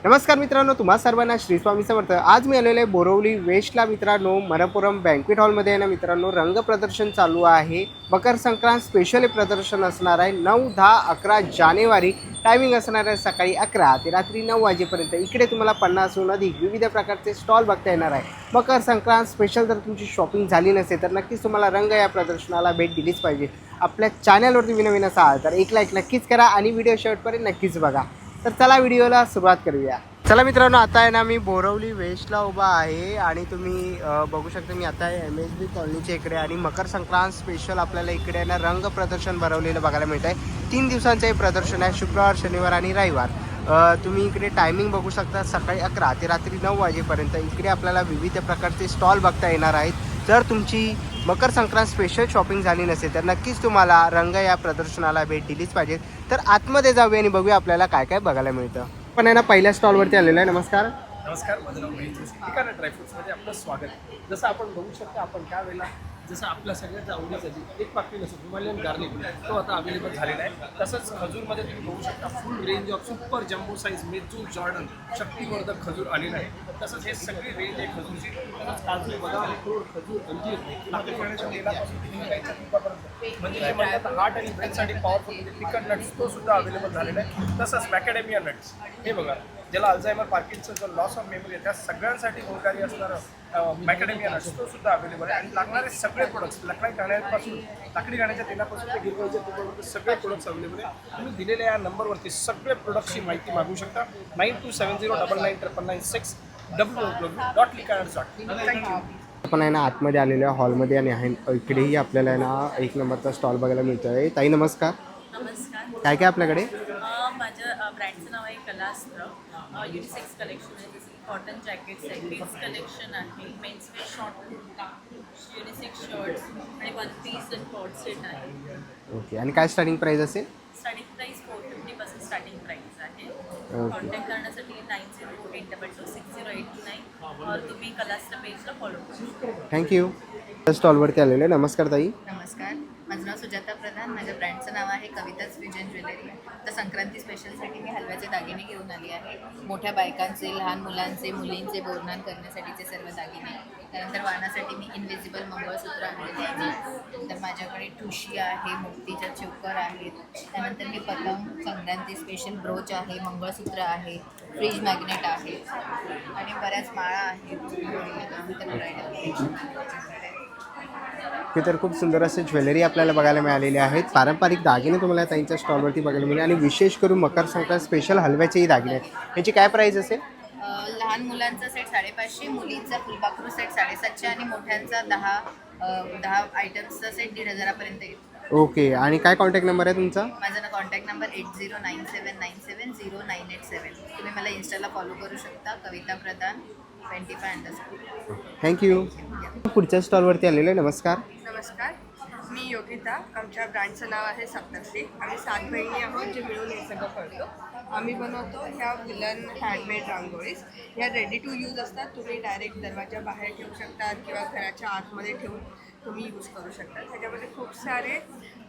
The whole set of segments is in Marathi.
नमस्कार मित्रांनो, तुम्हा सर्वांना श्री स्वामी समर्थ। आज मी आलेलो आहे बोरवली वेस्टला मित्रांनो, मनपुरम बँक्वेट हॉलमध्ये आहे ना मित्रांनो, रंग प्रदर्शन चालू आहे। मकर संक्रांत स्पेशल प्रदर्शन असणार आहे 9, 10, 11 जानेवारी। टायमिंग असणार आहे सकाळी 11 ते रात्री 9 वाजेपर्यंत। इकडे तुम्हाला 50हून अधिक विविध प्रकारचे स्टॉल बघता येणार आहे। मकर संक्रांत स्पेशल जर तुमची शॉपिंग झाली नसेल तर नक्कीच तुम्हाला रंग या प्रदर्शनाला भेट दिलीच पाहिजे। आपल्या चॅनलवरती नवीन असाल तर एक लाईक नक्कीच करा आणि व्हिडिओ शेवटपर्यंत नक्कीच बघा। तर चला व्हिडिओला सुरुवात करूया। चला मित्रांनो, आता आहे ना मी बोरवली वेस्टला उभा आहे आणि तुम्ही बघू शकता मी आता आहे MSB कॉलनीच्या इकडे आणि मकर संक्रांत स्पेशल आपल्याला इकडे आहे ना रंग प्रदर्शन भरवलेलं बघायला मिळत आहे। 3 दिवसांचं हे प्रदर्शन आहे, शुक्रवार, शनिवार आणि रविवार। तुम्ही इकडे टायमिंग बघू शकता सकाळी 11 ते रात्री 9 वाजेपर्यंत। इकडे आपल्याला विविध प्रकारचे स्टॉल बघता येणार आहेत। जर तुमची मकर संक्रांत स्पेशल शॉपिंग झाली नसेल तर नक्कीच तुम्हाला रंग या प्रदर्शनाला भेट दिलीच पाहिजे। तर आतमध्ये जाऊया आणि बघूया आपल्याला काय काय बघायला मिळतं। पण आहे ना पहिल्या स्टॉलवरती आलेला आहे। नमस्कार। नमस्कार, माझं नाव महेश जोशी। ठिकाणा ड्रायफ्रुट्समध्ये आपलं स्वागत। जसं आपण बघू शकता, आपण त्यावेळेला जसं आपल्या सगळ्यात आवडीचं जी एक पाकळी नसतो हिमालयन गार्लिक, तो आता अवेलेबल झालेला आहे। तसंच खजूरमध्ये तुम्ही बघू शकता full range of super jumbo size Medjool Jordan शक्तिवर्धक खजूर आलेला आहे। तसंच हे सगळी रेंज आहे खजूरची। तसंच काजू, बदाम, अक्रोड, खजूर, अंजीर, लाकडी खाण्याच्या तेलापासून तुम्ही गाईच्या तुपापर्यंत म्हणजे जे म्हणतात हार्ट आणि ब्रेनसाठी पॉवरफुल म्हणजे पिकट नट्स, तो सुद्धा अवेलेबल झालेला आहे। तसंच मॅकॅडेमिया नट्स, हे बघा ज्याला अल्झायमर, पार्किन्सन, जो लॉस ऑफ मेमरी आहे त्या सगळ्यांसाठी गुणकारी असणारं मॅकॅडेमिया नट्स, तो सुद्धा अवेलेबल आहे। आणि लागणारे सगळे प्रोडक्ट्स लाकडी गाण्याच्या तेलापासून ते गिरगाईच्या तुपापर्यंत सगळे प्रोडक्ट्स अवेलेबल आहे। तुम्ही दिलेल्या या नंबरवरती सगळे प्रोडक्ट्सची माहिती मागू शकता। 9270999996 www.likanarts.in। थँक्यू। आपण आहे ना आतमध्ये आलेल्या हॉलमध्ये आणि आहे इकडेही आपल्याला आहे ना एक नंबरचा स्टॉल बघायला मिळतो आहे। ताई नमस्कार। नमस्कार। काय काय आपल्याकडे? माझ्या ब्रँडचं नाव आहे कलास्त्र। युनिसेक्स कलेक्शन आहे, जसं की कॉटन जॅकेट्स आहे, किड्स कलेक्शन आहे, men's wear short kurta, unisex shirts आणि 1 पीस आणि कॉट सेट आहे। ओके, आणि काय स्टार्टिंग प्राईस असेल? स्टार्टिंग प्राईस 450 स्टार्टिंग प्राईस आहे। कॉन्टॅक्ट करण्यासाठी 90826089 और तुम्ही कलास्त्र पेजला फॉलो करू। थँक्यू। स्टॉलवरती आलेलं आहे। नमस्कार ताई। नमस्कार, माझं नाव सुजाता प्रधान। माझ्या ब्रँडचं नाव आहे कविताच विजन ज्वेलरी। तर संक्रांती स्पेशलसाठी मी हलव्याचे दागिने घेऊन आली आहे। मोठ्या बायकांचे, लहान मुलांचे, मुलींचे बोरनान करण्यासाठीचे सर्व दागिने। त्यानंतर वाणासाठी मी इनविजिबल मंगळसूत्र आणलेले आहे। तर माझ्याकडे ठुशी आहे, मोतीच्या चोकर आहेत। त्यानंतर मी पतंग संक्रांती स्पेशल ब्रोच आहे, मंगळसूत्र आहे, फ्रीज मॅग्नेट आहे आणि बऱ्याच माळा आहेत। त्यानंतर ब्रायडल हे तर खूप सुंदर असे ज्वेलरी आपल्याला बघायला मिळालेले आहेत। पारंपरिक दागिने तुम्हाला ताईंच्या स्टॉलवरती बघायला मिळेल आणि विशेष करून मकर संक्रांत स्पेशल हलव्याचेही दागिने आहेत। याची काय प्राईस असेल? लहान मुलांचा सेट 550, मुलींचा फुलपाखरू सेट 750 आणि मोठ्यांचा 10 आयटम्सचा सेट 1500 पर्यंत येतो। ओके, आणि काय कॉन्टॅक्ट नंबर आहे तुमचा? माझा कॉन्टॅक्ट नंबर 8097970987। तुम्ही मला इन्स्टाला फॉलो करू शकता, कविता प्रधान 25_. थँक्यू। पुढच्या स्टॉलवरती आलेलं आहे। नमस्कार। नमस्कार, मी योगिता। आमच्या ब्रँडचं नाव आहे सप्तश्री। आम्ही 7 बहिणी आहोत जे मिळून हे सगळं करतो। आम्ही बनवतो ह्या विलन हँडमेड रांगोळीज। ह्या रेडी टू यूज असतात। तुम्ही डायरेक्ट दरवाजा बाहेर ठेवू शकतात किंवा घराच्या आतमध्ये ठेवून तुम्ही यूज करू शकता। त्याच्यामध्ये खूप सारे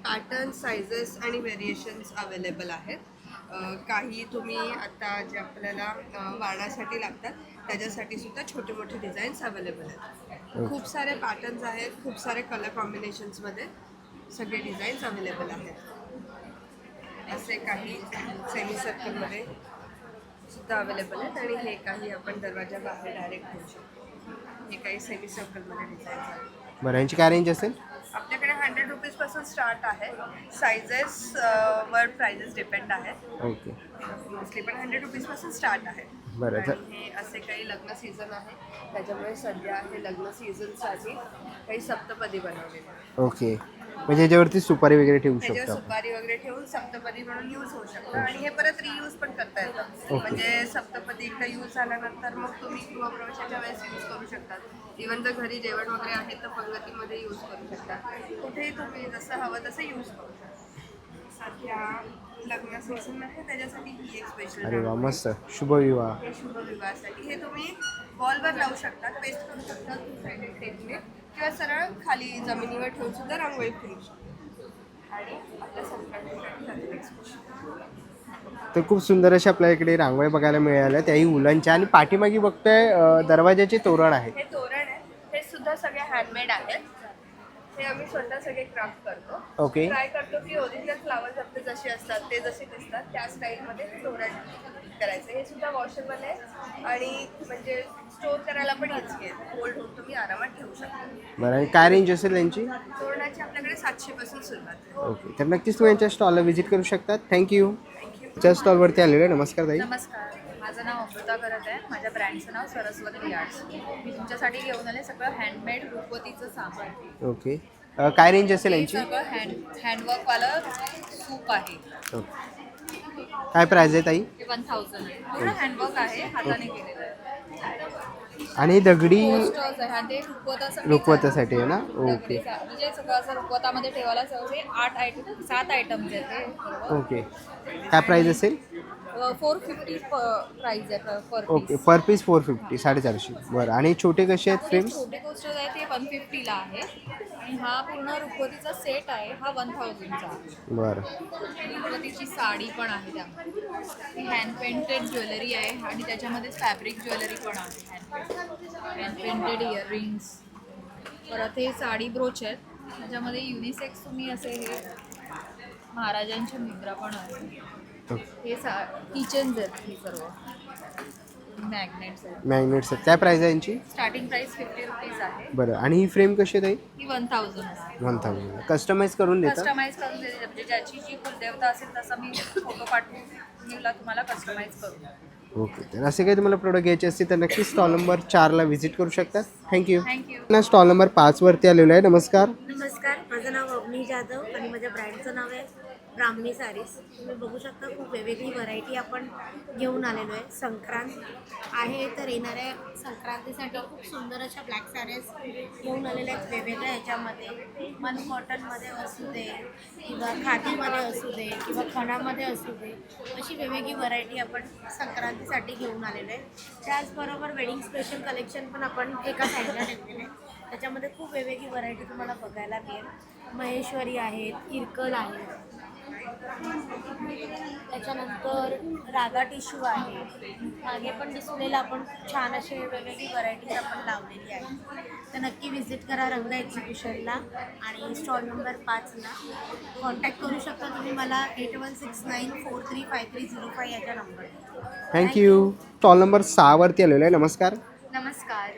पॅटर्न, सायझेस आणि व्हेरिएशन्स अवेलेबल आहेत। काही तुम्ही आता जे आपल्याला वाणासाठी लागतात त्याच्यासाठी सुद्धा छोटे मोठे डिझाईन्स अवेलेबल आहेत। खूप सारे पॅटर्न्स आहेत, खूप सारे कलर कॉम्बिनेशन्समध्ये सगळे डिझाईन्स अवेलेबल आहेत। असे काही सेमी सर्कलमध्ये सुद्धा अवेलेबल आहेत आणि हे काही आपण दरवाजा बाहेर डायरेक्ट ठेवू शकतो। हे काही सेमी सर्कलमध्ये डिझाईन्स आहेत। बरं, यांची काय रेंज असेल? आपल्याकडे 100 रुपीजपासून स्टार्ट आहे। सायझेस वर प्राइजेस डिपेंड आहेत। ओके, मोस्टली पण 100 रुपीजपासून स्टार्ट आहे। बरं। आणि हे असे काही लग्न सीझन आहे, त्याच्यामुळे सध्या हे लग्न सीझनसाठी काही सप्तपदी बनवलेले आहे। ओके, म्हणजे याच्यावरती सुपारी वगैरे ठेवू त्याच्यावर शकतो? सुपारी वगैरे ठेवून सप्तपदी म्हणून यूज होऊ शकतं आणि हे परत रियूज पण करता येतं। म्हणजे सप्तपदी एकदा यूज झाल्यानंतर मग तुम्ही गृहप्रवेशाच्या वेळेस यूज करू शकतात। इव्हन जर घरी जेवण वगैरे आहे तर पंगतीमध्ये यूज करू शकता। कुठेही तुम्ही जसं हवं तसं यूज करू शकता। सध्या लग्न सीझन आहे त्याच्यासाठी ही एक स्पेशल। अरे वा, मस्त। शुभविवाह, हे शुभविवाहासाठी हे तुम्ही वॉलवर लावू शकता, पेस्ट करू शकता टेपने किंवा सरळ खाली जमिनीवर ठेवून सुद्धा रांगोळी फिरू शकता। आणि आपल्या संक्रांतीसाठी तर खूप सुंदर अशा आपल्या इकडे रांगोळ्या बघायला मिळाल्या, त्याही उलनच्या. आणि पाठीमागे बघतोय दरवाजाचे तोरण आहे. हे तोरण आहे, हे सुद्धा सगळे हँडमेड आहेत. हे आम्ही स्वतः सगळे क्राफ्ट करतो. ओके. ट्राय करतो की ओरिजिनल फ्लावर्स आपले जसे असतात ते जसे दिसतात त्या स्टाईलमध्ये तोरण करायचं. हे सुद्धा वॉशेबल आहे आणि म्हणजे स्टोर करायला पण इझी आहे. होल्ड होऊन तुम्ही आरामात ठेवू शकता. बरं, आणि काय रेंज असेल त्यांची? तोरणाची आपल्याकडे 700 पासून सुरुवात आहे. ओके, तर नक्कीच तुम्ही यांच्या स्टॉलला व्हिजिट करू शकता. थँक्यू. त्या स्टॉलवरती आलेलो आहे. नमस्कार ताई. नमस्कार, माझं नाव अमृता करत आहे. माझ्या ब्रँडचं नाव सरस्वती आर्ट्स. मी तुमच्यासाठी घेऊन आले सगळं हँडमेड रुखवतीचं सामान. ओके, काय रेंज असेल हे यांची? सगळं हँडवर्कवालं सूप आहे. ओके, काय प्राईज आहे ताई? हे 1000 आहे. पूर्ण हँडवर्क आहे, हाताने केलेलं आहे. आणि दगडी पोस्टर्स आहे आणि ते रुखवतासाठी रुखवतासाठी आहे ना? ओके. दगडीचा- म्हणजे सगळं असं रुखवतामध्ये ठेवायला सगळे 7 आयटम्स आहेत ते बरोबर. ओके, काय प्राईज असेल? 450 प्राइस आहे पर ओके, पर पीस 450, 450. बरं, आणि छोटे कसे आहेत फ्रेम्स? छोटे पोस्टर्स आहे ते 150 ला आहे आणि हा पूर्ण रुखवतीचा सेट आहे हा 1000 चा आहे. बरं. रुखवतीची साडी पण आहे त्यामध्ये. हँड पेंटेड ज्वेलरी आहे आणि त्याच्यामध्ये फॅब्रिक ज्वेलरी पण आहे. Hand painted earrings. परत हे साडी ब्रोच आहेत त्याच्यामध्ये युनिसेक्स तुम्ही असे हे महाराजांची मुद्रा पण आहे. हे किचन्स आहेत हे सर्व मॅग्नेट्स आहेत. मॅग्नेट्स आहेत. काय प्राईज आहे यांची? स्टार्टिंग प्राइस 50 रुपीज आहे. बरं, आणि ही फ्रेम कशी आहे ताई? ही 1000 आहे. 1000. कस्टमाइज करून देतात? कस्टमाइज करून देते म्हणजे ज्याची जी कुलदेवता असेल तसा मी फोटो पाठवून मी तुम्हाला कस्टमाइज करून. ओके, तर असे काही तुम्हाला प्रोडक्ट घ्यायचे असतील तर नक्की स्टॉल नंबर 4ला व्हिजिट करू शकता. थँक्यू. थँक्यू. स्टॉल नंबर 5वरती आलेलो आहे. नमस्कार. नमस्कार, माझं नाव अवनी जाधव आणि माझ्या ब्रँडचं नाव आहे ब्राह्मणी सारीज. तुम्ही बघू शकता खूप वेगवेगळी व्हरायटी आपण घेऊन आलेलो आहे. संक्रांत आहे तर येणाऱ्या संक्रांतीसाठी खूप सुंदर अशा ब्लॅक सारीज घेऊन आलेल्या आहेत वेगवेगळ्या ह्याच्यामध्ये. मन कॉटनमध्ये असू दे किंवा खादीमध्ये असू दे किंवा खणामध्ये असू दे, अशी वेगवेगळी व्हरायटी आपण संक्रांतीसाठी घेऊन आलेलो आहे. त्याचबरोबर वेडिंग स्पेशल कलेक्शन पण आपण एका साईडला ठेवलेलं आहे. त्याच्यामध्ये खूप वेगवेगळी व्हरायटी तुम्हाला बघायला मिळेल. महेश्वरी आहेत, इरकल आहेत, त्याच्यानंतर रागा टिश्यू आहे. मागे पण डिस्प्लेला आपण छान असे वेगवेगळी व्हरायटीज आपण लावलेली आहे. तर नक्की व्हिजिट करा रंग एक्झिबिशनला आणि स्टॉल नंबर 5ला. कॉन्टॅक्ट करू शकता तुम्ही मला 8169435305 याच्या नंबर. थँक्यू. स्टॉल नंबर 6वरती आलेलो आहे. नमस्कार. नमस्कार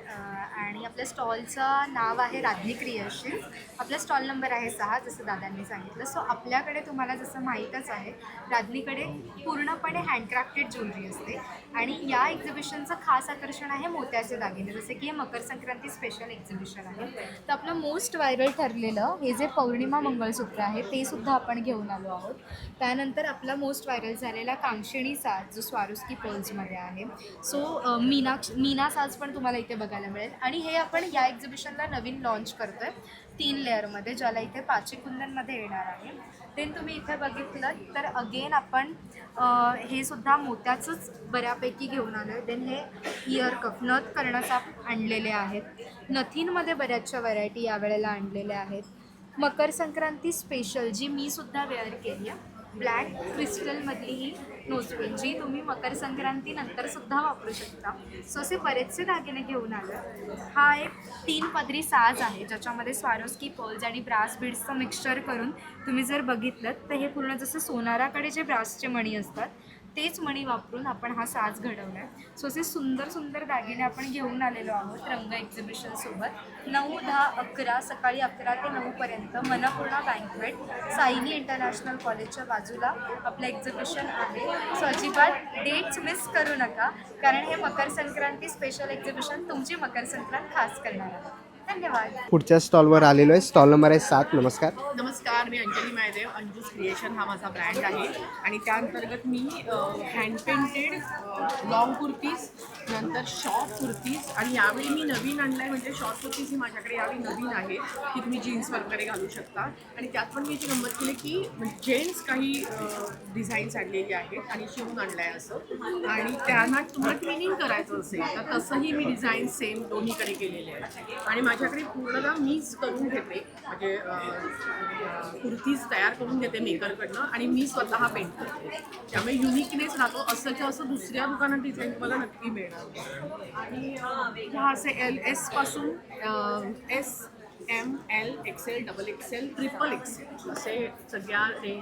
आणि आपल्या स्टॉलचं नाव आहे राधनी क्रिएशन. आपला स्टॉल नंबर आहे 6 जसं दादांनी सांगितलं. सो आपल्याकडे तुम्हाला जसं माहीतच आहे राधनीकडे पूर्णपणे हँडक्राफ्टेड ज्वेलरी असते आणि या एक्झिबिशनचं खास आकर्षण आहे मोत्याचे दागिने. जसे की हे मकर संक्रांती स्पेशल एक्झिबिशन आहे. तर आपलं मोस्ट व्हायरल ठरलेलं हे जे पौर्णिमा मंगळसूत्र आहे ते सुद्धा आपण घेऊन आलो आहोत. त्यानंतर आपला मोस्ट व्हायरल झालेला कांक्षिणी साज जो स्वारोस्की पर्ल्समध्ये आहे. सो मीना साज पण तुम्हाला इथे बघायला मिळेल आणि हे आपण या एक्झिबिशनला नवीन लॉन्च करतो आहे 3 लेअरमध्ये, ज्याला इथे पाची कुंदनमध्ये येणार आहे. देन तुम्ही इथे बघितलं तर अगेन आपण हे सुद्धा मोत्याचंच बऱ्यापैकी घेऊन आलो आहे. देन हे इयर कप नथ कर्णचा आणलेले आहेत. नथींमध्ये बऱ्याचशा व्हरायटी यावेळेला आणलेल्या आहेत. मकर संक्रांती स्पेशल जी मी सुद्धा वेअर केली आहे, ब्लॅक क्रिस्टलमधली ही नोजपिन जी तुम्ही मकर संक्रांतीनंतर सुद्धा वापरू शकता. सो असे बरेचसे दागिने घेऊन आलो. हा एक 3 पदरी साज आहे ज्याच्यामध्ये स्वारोस्की पर्ल्स आणि ब्रास बीड्सचं मिक्सचर करून तुम्ही जर बघितलं तर हे पूर्ण जसं सोनाराकडे जे ब्रासचे मणी असतात तेच मणी वापरून आपण हा साज घडवला आहे. सो असे सुंदर सुंदर दागिने आपण घेऊन आलेलो आहोत रंग एक्झिबिशनसोबत. 9, 10, 11 सकाळी 11 ते 9पर्यंत मनपूर्णा बँकवेट सायनी इंटरनॅशनल कॉलेजच्या बाजूला आपलं एक्झिबिशन आहे. सो अजिबात डेट्स मिस करू नका कारण हे मकर संक्रांती स्पेशल एक्झिबिशन तुमची मकर संक्रांत खास करणार आहे. धन्यवाद. पुढच्या स्टॉलवर आलेलो आहे. स्टॉल नंबर आहे 7. नमस्कार. नमस्कार, मी अंजली मायदेव. अंजूस क्रिएशन हा माझा ब्रँड आहे आणि त्या अंतर्गत मी हँड पेंटेड लॉंग कुर्तीज, नंतर शॉर्ट कुर्तीज आणि यावेळी मी नवीन आणलं आहे म्हणजे शॉर्ट कुर्तीज ही माझ्याकडे यावेळी नवीन आहे की तुम्ही जीन्स वगैरे घालू शकता. आणि त्यात पण मी याची गंमत केली की जेंट्स काही डिझाईन्स आणलेली आहेत आणि शिवून आणलं आहे असं. आणि त्यांना तुम्हाला ट्रेनिंग करायचं असेल तर तसंही मी डिझाईन सेम दोन्हीकडे केलेले आहे. आणि माझी माझ्याकडे पूर्णतः मीच करून घेते, म्हणजे कुर्तीज तयार करून घेते मेकरकडनं आणि मी स्वतः पेंट करते. त्यामुळे युनिकनेस राहतो. असंच्या असं दुसऱ्या दुकानात डिझाईन तुम्हाला नक्की मिळणार. आणि ह्या असे LS पासून SML XL XXL XXL असे सगळ्या ते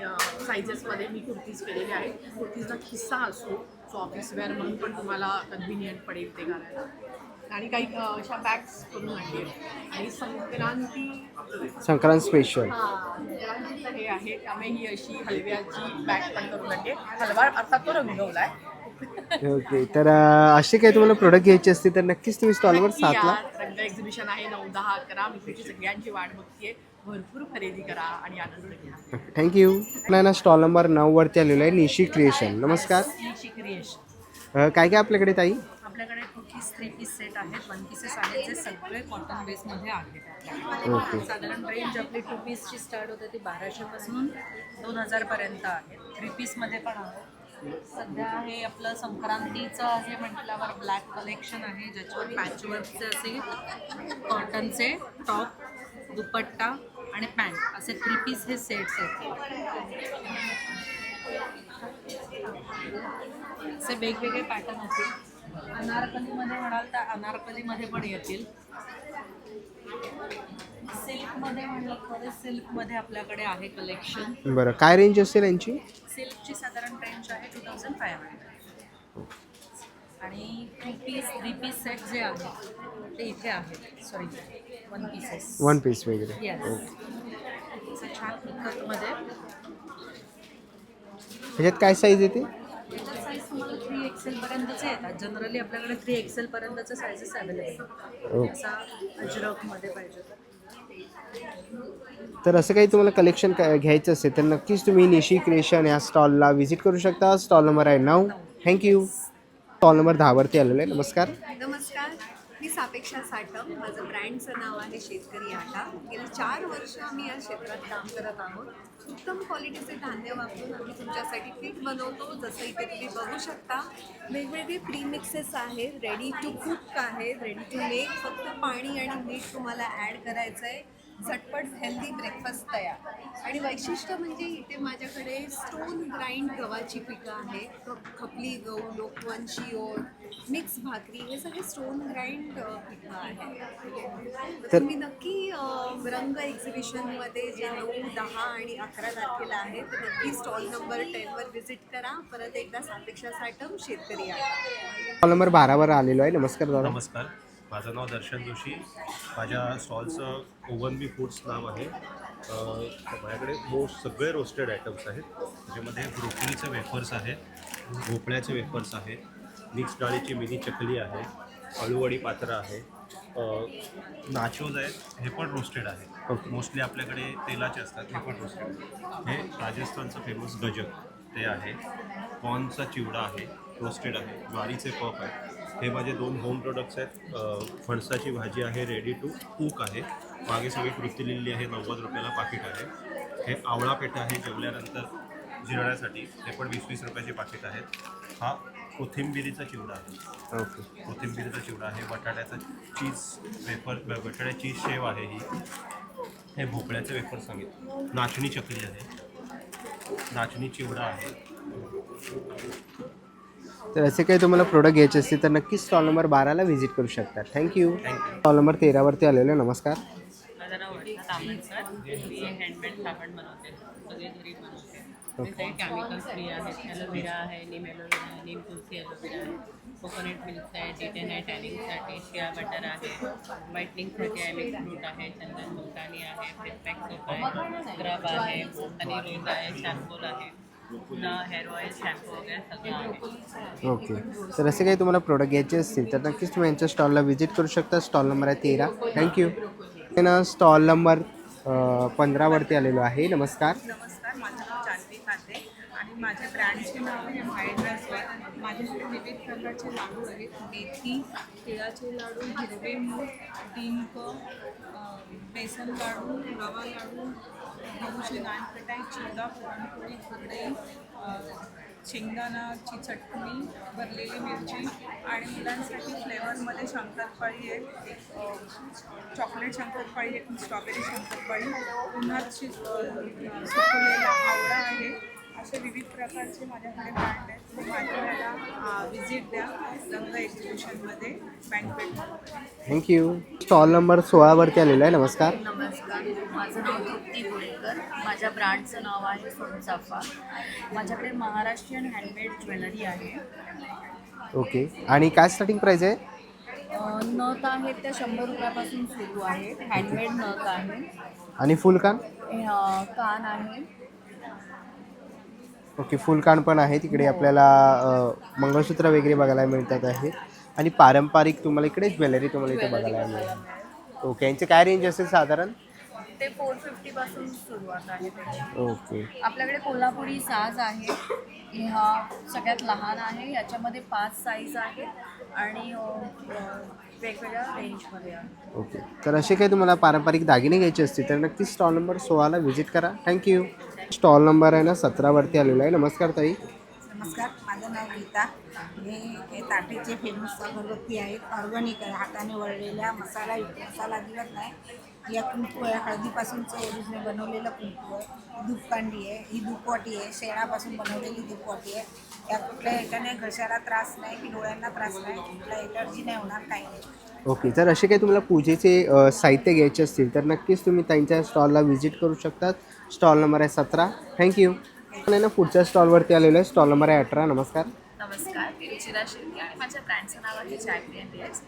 सायझेसमध्ये मी कुर्तीज केलेले आहेत. कुर्तीजला खिस्सा असतो, सो ऑफिस वेअर म्हणून पण तुम्हाला कन्व्हिनियंट पडेल ते घालायला. आणि काही अशा बॅग्स करून आणली आहेत. आणि संक्रांत स्पेशल संक्रांतीचं हे आहे, त्यामुळे ही अशी हलव्याची बॅग पण करून आणली. हलवा अर्थात तो रंगवला आहे. ओके. तर असे काही तुम्हाला प्रोडक्ट घ्यायचे असतील तर नक्कीच तुम्ही स्टॉलवर सातला. रंग एक्झिबिशन आहे 9, 10, 11. मी तुमची सगळ्यांची वाट बघतेय. भरपूर खरेदी करा आणि आनंद घ्या. थँक्यू. आपल्याला स्टॉल नंबर 9 वरती आलेलो आहे निशी क्रिएशन. नमस्कार. क्रिएशन काय काय आपल्याकडे ताई? आपल्याकडे 2 पीस 3 पीस सेट आहेत, 1 पीसेस आहेत, जे सगळे कॉटन बेसमध्ये आहेत. ओके. साधारण रेंज आपली 2 पीसची स्टार्ट होते ती 1200 पासून 2000 पर्यंत आहे. 3 पीसमध्ये पण आहे. सध्या हे आपलं संक्रांतीचं आहे म्हटल्यावर ब्लॅक कलेक्शन आहे, ज्याच्यावर पॅचवर्कचे असे कॉटनचे टॉप, दुपट्टा आणि पॅन्ट असे 3 पीस हे सेट्स आहेत. असे वेगवेगळे पॅटर्न असतील. अनारकलीमध्ये म्हणाल तर अनारकलीमध्ये पण येतील. सिल्कमध्ये म्हणलं तर सिल्कमध्ये आपल्याकडे आहे कलेक्शन. बरं, काय रेंज असेल यांची? सिल्कची साधारण रेंज आहे 2500. आणि 2 पीस 3 पीस सेट जे आहे ते इथे आहे. Sorry, 1 pieces. 1 पीस वगैरे. येस. असं छान इकतमध्ये. ह्याच्यात काय साईज येते? याच्यात साईज तुम्हाला 3XL पर्यंतचे येतात. जनरली आपल्याकडे 3XL पर्यंतचे साईजेस अवेलेबल आहेत. असा अजरकमध्ये पाहिजे तर असं काही तुम्हाला कलेक्शन घ्यायचं असेल तर नक्कीच तुम्ही निशी क्रिएशन या स्टॉलला व्हिजिट करू शकता. स्टॉल नंबर आहे 9. थँक्यू. स्टॉल नंबर 10 वरती आलेलो आहे. नमस्कार. नमस्कार, मी सापेक्षा साटम. माझं ब्रँडचं नाव आहे शेतकरी आटा. गेली 4 वर्ष आम्ही या क्षेत्रात काम करत आहोत. उत्तम क्वालिटीचे धान्य वापरून आम्ही तुमच्यासाठी पीठ बनवतो. जसं इथे तुम्ही बघू शकता, वेगवेगळे प्रीमिक्सेस आहेत, रेडी टू कुक आहेत, रेडी टू मेक. फक्त पाणी आणि मीठ तुम्हाला ॲड करायचं आहे. झटपट हेल्दी ब्रेकफास्ट तयार. आणि वैशिष्ट्य म्हणजे इथे माझ्याकडे स्टोन ग्राइंड गव्हाची पिठं आहे. खपली गहू, लोकवन, शियोर, मिक्स भाकरी, हे सगळे स्टोन ग्राइंड पिठं आहे. तर मी नक्की रंग एक्झिबिशनमध्ये जे 9, 10 आणि 11 तारखेला आहे तर नक्की स्टॉल नंबर 10 वर व्हिजिट करा. परत एकदा सापेक्षा साटम, शेतकरी आहे. स्टॉल नंबर 12 वर आलेलो आहे. नमस्कार दादा. नमस्कार, माझं नाव दर्शन जोशी. माझ्या स्टॉलचं ओवन बी फूड्स नाव आहे. माझ्याकडे सगळे रोस्टेड आयटम्स आहेत. त्याच्यामध्ये ब्रोकलीचे वेफर्स आहेत, भोपळ्याचे वेफर्स आहेत, मिक्स डाळीची मिनी चकली आहे, अळूवडी पात्र आहे, नाचोज आहेत, हे पण रोस्टेड आहे. मोस्टली आपल्याकडे तेलाचे असतात, हे पण रोस्टेड. हे राजस्थानचं फेमस गजक ते आहे. कॉर्नचा चिवडा आहे, रोस्टेड आहे. ज्वारीचे पफ आहेत. हे माझे 2 होम प्रोडक्ट्स आहेत. फणसाची भाजी आहे, रेडी टू कुक आहे. मागे सगळी कृती लिहिली आहे, 90 रुपयाला पाकिट आहे. हे आवळा पेठा आहे जेवल्यानंतर जिरण्यासाठी, ते पण 20-20 रुपयाचे पाकिट आहेत. हा कोथिंबिरीचा चिवडा आहे. ओके. कोथिंबिरीचा चिवडा आहे. बटाट्याचा चीज वेफर, बटाट्या चीज शेव आहे ही. हे भोपळ्याचे वेफर सांगितले. नाचणी चकली आहे, नाचणी चिवडा आहे. तर असे काही तुम्हाला प्रोडक्ट घ्यायचे असतील तर नक्कीच स्टॉल नंबर 12ला व्हिजिट करू शकता. थँक्यू. स्टॉल नंबर 13 वरती आलेलो आहे. नमस्कार. माझं नाव वर्षा तामण सर. मी हँडमेड साबण बनवते, सगळे घरी बनवते. ते काही केमिकल फ्री आहेत. ॲलोव्हेरा आहे, नीम ॲलोव्हेरा आहे, नीम तुलसी ॲलोव्हेरा आहे, कोकोनट मिल्क आहे, डिटेन आहे टॅनिंगसाठी, शिया बटर आहे, व्हाईटनिंगसाठी आहे, मिक्स फ्रूट आहे, चंदन मुलतानी आहे, फेसपॅक सोप आहे, स्क्रब आहे, हनी रोज आहे, शॅम्पूल आहे, पुन्हा हेअर ऑइल, शॅम्पू वगैरे सगळं आहे. ओके. तर असे काही तुम्हाला प्रोडक्ट घ्यायचे असतील तर नक्कीच तुम्ही यांच्या स्टॉलला व्हिजिट करू शकता. स्टॉल नंबर आहे 13. थँक्यू. स्टॉल नंबर 15 वरती आलेलो आहे. नमस्कार. नमस्कार, माझं नाव जानवी खाते आणि माझ्या ब्रँडचे नाव आहे मायड्रेसवर. माझ्याकडे विविध प्रकारचे लाडू आहेत. मेथी, तिळाचे लाडू, हिरवे मूग, डिंक, बेसन लाडू, रवा लाडू, गहूची नानकटाई, चिवडा, पुरणपोळी, कुरडई, शेंगदाणाची चटणी, भरलेली मिरची आणि मुलांसाठी फ्लेवरमध्ये शंकरपाळी आहे, चॉकलेट शंकरपाळी आहे, स्ट्रॉबेरी शंकरपाळी, उन्हात सुकवलेला आवळा आहे. असे विविध प्रकारचे माझ्याकडे ब्रँड आहेत. तुम्ही माझ्याकडे व्हिजिट द्या रंग एक्झिबिशनमध्ये बँकवेट. थँक्यू. स्टॉल नंबर 16वरती आलेला आहे. नमस्कार. नमस्कार, माझं नाव तृप्ती गोळेकर. माझ्या ब्रँडचं नाव आहे सोनचाफा. माझ्याकडे महाराष्ट्रीयन हँडमेड ज्वेलरी आहे. ओके. आणि काय स्टार्टिंग प्राईस आहे? नथ आहेत त्या 100 रुपयापासून सुरू आहेत. हँडमेड नथ आहे. आणि फुल कान? कान आहे. ओके, फुल कान पण आहे. तिकडे आपल्याला मंगळसूत्र वगैरे बघायला मिळतात आहे. आणि पारंपरिक तुम्हाला इकडे ज्वेलरी तुम्हाला इथे बघायला मिळेल. ओके. यांचे काय रेंज असेल साधारण? ते 450 पासून सुरुवात आहे त्याची. ओके. आपल्याकडे कोल्हापुरी साज आहे. हा सगळ्यात लहान आहे. याच्यामध्ये 5 साईज आहेत आणि वेगवेगळ्या रेंजमध्ये आहे. ओके. तर असे काही तुम्हाला पारंपरिक दागिने घ्यायचे असतील तर नक्कीच स्टॉल नंबर 16ला व्हिजिट करा. थँक्यू. स्टॉल नंबर आहे ना 17वरती आलेला आहे. नमस्कार ताई. नमस्कार, माझं नाव गीता. हे ताटेचे फेमस अगरबत्ती आहेत. ऑर्गॅनिक आहे, हाताने वळलेल्या मसाला अजिबात नाही. या कुंकू आहे, हळदीपासूनचं ओरिजिनल बनवलेलं कुंकू आहे. धूपकांडी आहे, ही धूपवाटी आहे, शेणापासून बनवलेली धूपवाटी आहे. या कुठल्या ह्याच्याने घशाला त्रास नाही की डोळ्यांना त्रास नाही, कुठला एलर्जी नाही होणार, काही नाही. ओके. तर असे काही तुम्हाला पूजेचे साहित्य घ्यायचे असतील तर नक्कीच तुम्ही त्यांच्या स्टॉलला व्हिजिट करू शकतात. स्टॉल नंबर आहे 17. थँक्यू. आहे ना पुढच्या स्टॉलवरती आलेलो आहे. स्टॉल नंबर आहे 18. नमस्कार. नमस्कार, मी रुचिरा शिर्के आणि माझ्या ब्रँडचं नाव आहे जॅगरी अँड रिॲक्स.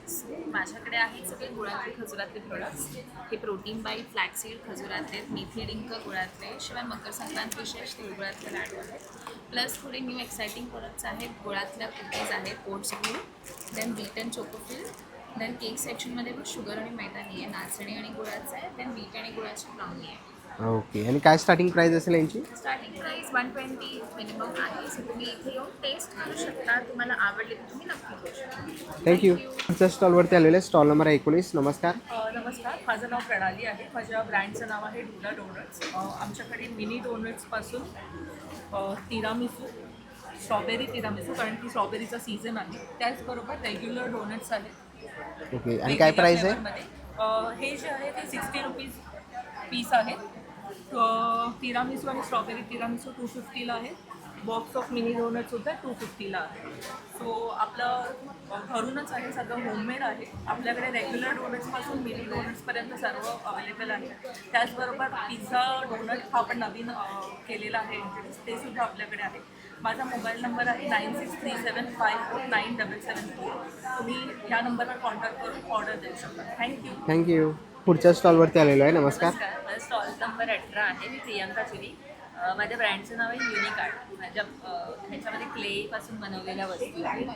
माझ्याकडे आहेत सगळे गुळातले खजुरातले प्रोडक्ट्स. हे प्रोटीन बाईट, फ्लॅक्सीड खजुरातले, मेथी डिंक गुळातले, शिवाय मकर संक्रांत विशेष गुळातले लाडू आहेत. प्लस थोडे न्यू एक्सायटिंग प्रोडक्ट्स आहेत. गुळातल्या कुकीज आहेत, ओट्स गुळ, then beet and Chocofill. Then cake सेक्शनमध्ये पण शुगर आणि मैदा नाही आहे, नाचणी आणि गुळाचं आहे. देन बीट आणि गुळाची ब्राउनी आहे. ओके. आणि काय स्टार्टिंग प्राईस असेल यांची? स्टार्टिंग प्राईस 120 मिनिमम आहे. सो तुम्ही इथे येऊन टेस्ट करू शकता. तुम्हाला आवडले तर तुम्ही नक्की घेऊ शकता. थँक्यू. पुढच्या स्टॉलवरती आलेलं आहे. स्टॉल नंबर आहे 19. नमस्कार. नमस्कार, माझं नाव प्रणाली आहे. माझ्या ब्रँडचं नाव आहे डुला डोनट्स. आमच्याकडे मिनी डोनट्सपासून तिरामिसू, स्ट्रॉबेरी तिरामिसू, कारण की स्ट्रॉबेरीचा सीझन आहे. त्याचबरोबर रेग्युलर डोनट्स आहेत. ओके. आणि काय प्राईस आहे? हे जे आहे ते 60 रुपीज पीस आहेत. तिरामिसू आणि स्ट्रॉबेरी तिरामिसू 250ला आहे. बॉक्स ऑफ मिनी डोनट्ससुद्धा 250ला आहे. सो आपलं घरूनच आहे, सगळं होममेड आहे. आपल्याकडे रेग्युलर डोनट्सपासून मिनी डोनट्सपर्यंत सर्व अवेलेबल आहे. त्याचबरोबर पिझ्झा डोनट हा पण नवीन केलेला आहे इंट्रोड्यूस, ते सुद्धा आपल्याकडे आहे. माझा मोबाईल नंबर आहे 9637549774. तुम्ही या नंबरवर कॉन्टॅक्ट करून ऑर्डर देऊ शकता. थँक्यू. थँक्यू. पुढच्या स्टॉलवरती आलेलो आहे. नमस्कार. माझा स्टॉल नंबर 18 आहे. मी प्रियंका चुरी. माझ्या ब्रँडचं नाव आहे युनिक आर्ट. माझ्या ह्याच्यामध्ये क्लेपासून बनवलेल्या वस्तू आहेत.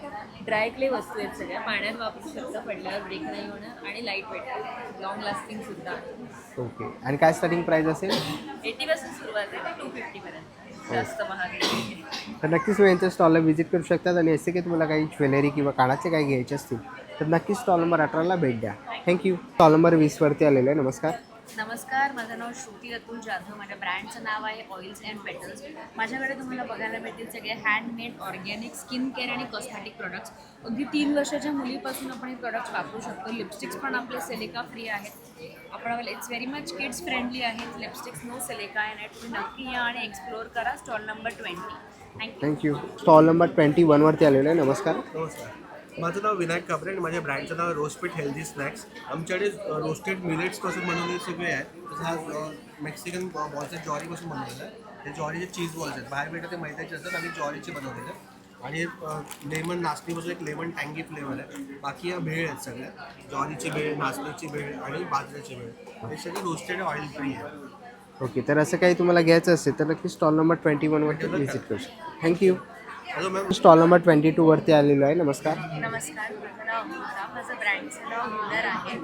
ड्राय क्ले वस्तू आहेत सगळ्या. पाण्यात वापरू शकता, पडल्यावर ब्रेक नाही होणार आणि लाईट वेट, लॉंग लास्टिंगसुद्धा आहे. ओके. आणि काय स्टार्टिंग प्राईस असेल? 80 पासून सुरुवात आहे ते 250पर्यंत. जास्त महाग नाही. तर नक्कीच तुम्ही यांच्या स्टॉलला व्हिजिट करू शकतात. आणि असे काही तुम्हाला काही ज्वेलरी किंवा कानाचे काही घ्यायचे असतील तर नक्कीच स्टॉल नंबर 18ला भेट द्या. थँक्यू. स्टॉल नंबर 20वरती आलेलं आहे. नमस्कार. नमस्कार, माझं नाव श्रुती अतुल जाधव. माझ्या ब्रँडचं नाव आहे ऑइल्स अँड पेटल्स. माझ्याकडे तुम्हाला बघायला मिळतील सगळे हँडमेड ऑर्गॅनिक स्किन केअर आणि कॉस्मॅटिक प्रोडक्ट्स. अगदी 3 वर्षाच्या मुलीपासून आपण हे प्रोडक्ट्स वापरू शकतो. लिपस्टिक्स पण आपले सिलिका फ्री आहेत. आपण it's very much kids friendly आहेत. लिपस्टिक्स नो सिलिका आहे. तुम्ही नक्की या आणि एक्सप्लोअर करा. Stall number 20. Thank you. Stall number 21वरती आलेलं आहे. नमस्कार. नमस्कार, माझं नाव विनायक काबरे आणि माझ्या ब्रँडचं नाव रोस्टेड हेल्दी स्नॅक्स. आमच्याकडे रोस्टेड मिलेट्सपासून बनवलेले सगळे आहेत. जसं हा मेक्सिकन बॉल्स आहेत, ज्वारीपासून बनवलेलं आहे. हे ज्वारीचे चीज बॉल्स आहेत. बाहेर भेटत ते मैद्याचे असतात, आम्ही ज्वारीचे बनवलेले आहेत. आणि लेमन नाचणीपासून एक लेमन टँगी फ्लेवर आहे. बाकी या भेळ आहेत सगळ्या. ज्वारीची भेळ, नाचणीची भेळ आणि बाजरीची भेळ. हे सगळे रोस्टेड ऑइल फ्री आहे. ओके. तर असं काही तुम्हाला घ्यायचं असेल तर नक्की स्टॉल नंबर 21वरती व्हिजिट करू शकता. Thank you. Hello ma'am. Stall number 22वरती आलेलो आहे. नमस्कार. नमस्कार, माझं नाव अमृता. माझं ब्रँडचं नाव हुनर आहे.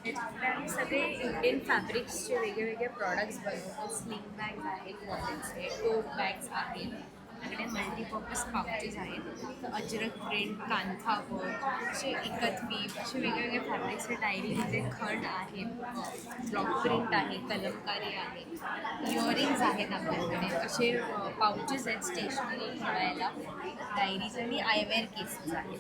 त्याच्यामध्ये आम्ही सगळे इंडियन फॅब्रिक्सचे वेगळे प्रॉडक्ट्स बनवतो. स्लिंग बॅग्स आहेत, वॉलेट्स आहेत, टोट बॅग्स आहेत. आपल्याकडे मल्टी मल्टीपर्पज पाउचेस आहेत. तर अजरक प्रिंट, कांथावर असे एकत्वी असे वेगवेगळे फॅब्रिक्सचे डायरीमध्ये खंड आहेत, ब्लॉक प्रिंट आहे, कलमकारी आहे, इयरिंग्स आहेत आपल्याकडे, असे पाउचेस आहेत स्टेशनरी ठेवायला, डायरीज आणि आयवेअर केसेस आहेत.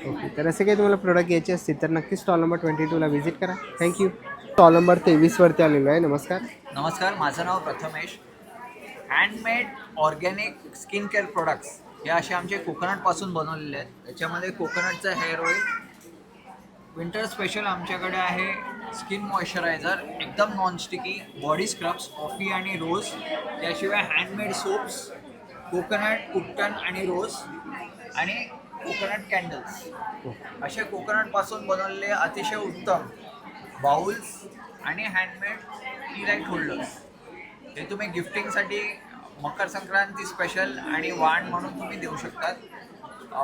ओके, तर असे काही तुम्हाला प्रोडक्ट घ्यायचे असतील तर नक्की स्टॉल नंबर 22ला व्हिजिट करा. थँक्यू. स्टॉल नंबर 23वरती आलेलो आहे. नमस्कार. नमस्कार, माझं नाव Prathamesh. Handmade organic skin care products हे असे आमचे कोकोनटपासून बनवलेले आहेत. त्याच्यामध्ये कोकोनटचं हेअर ऑइल, विंटर स्पेशल आमच्याकडे आहे स्किन मॉइश्चरायझर, एकदम नॉनस्टिकी, बॉडी स्क्रब्स, कॉफी आणि रोज, त्याशिवाय हँडमेड सोप्स, कोकोनट, कुट्टन आणि रोज आणि कोकोनट कॅन्डल्स. असे कोकोनटपासून बनवलेले अतिशय उत्तम बाउल्स आणि हँडमेड टी लाईट होल्डर्स हे तुम्ही गिफ्टिंगसाठी मकर संक्रांती स्पेशल आणि वाण म्हणून तुम्ही देऊ शकतात.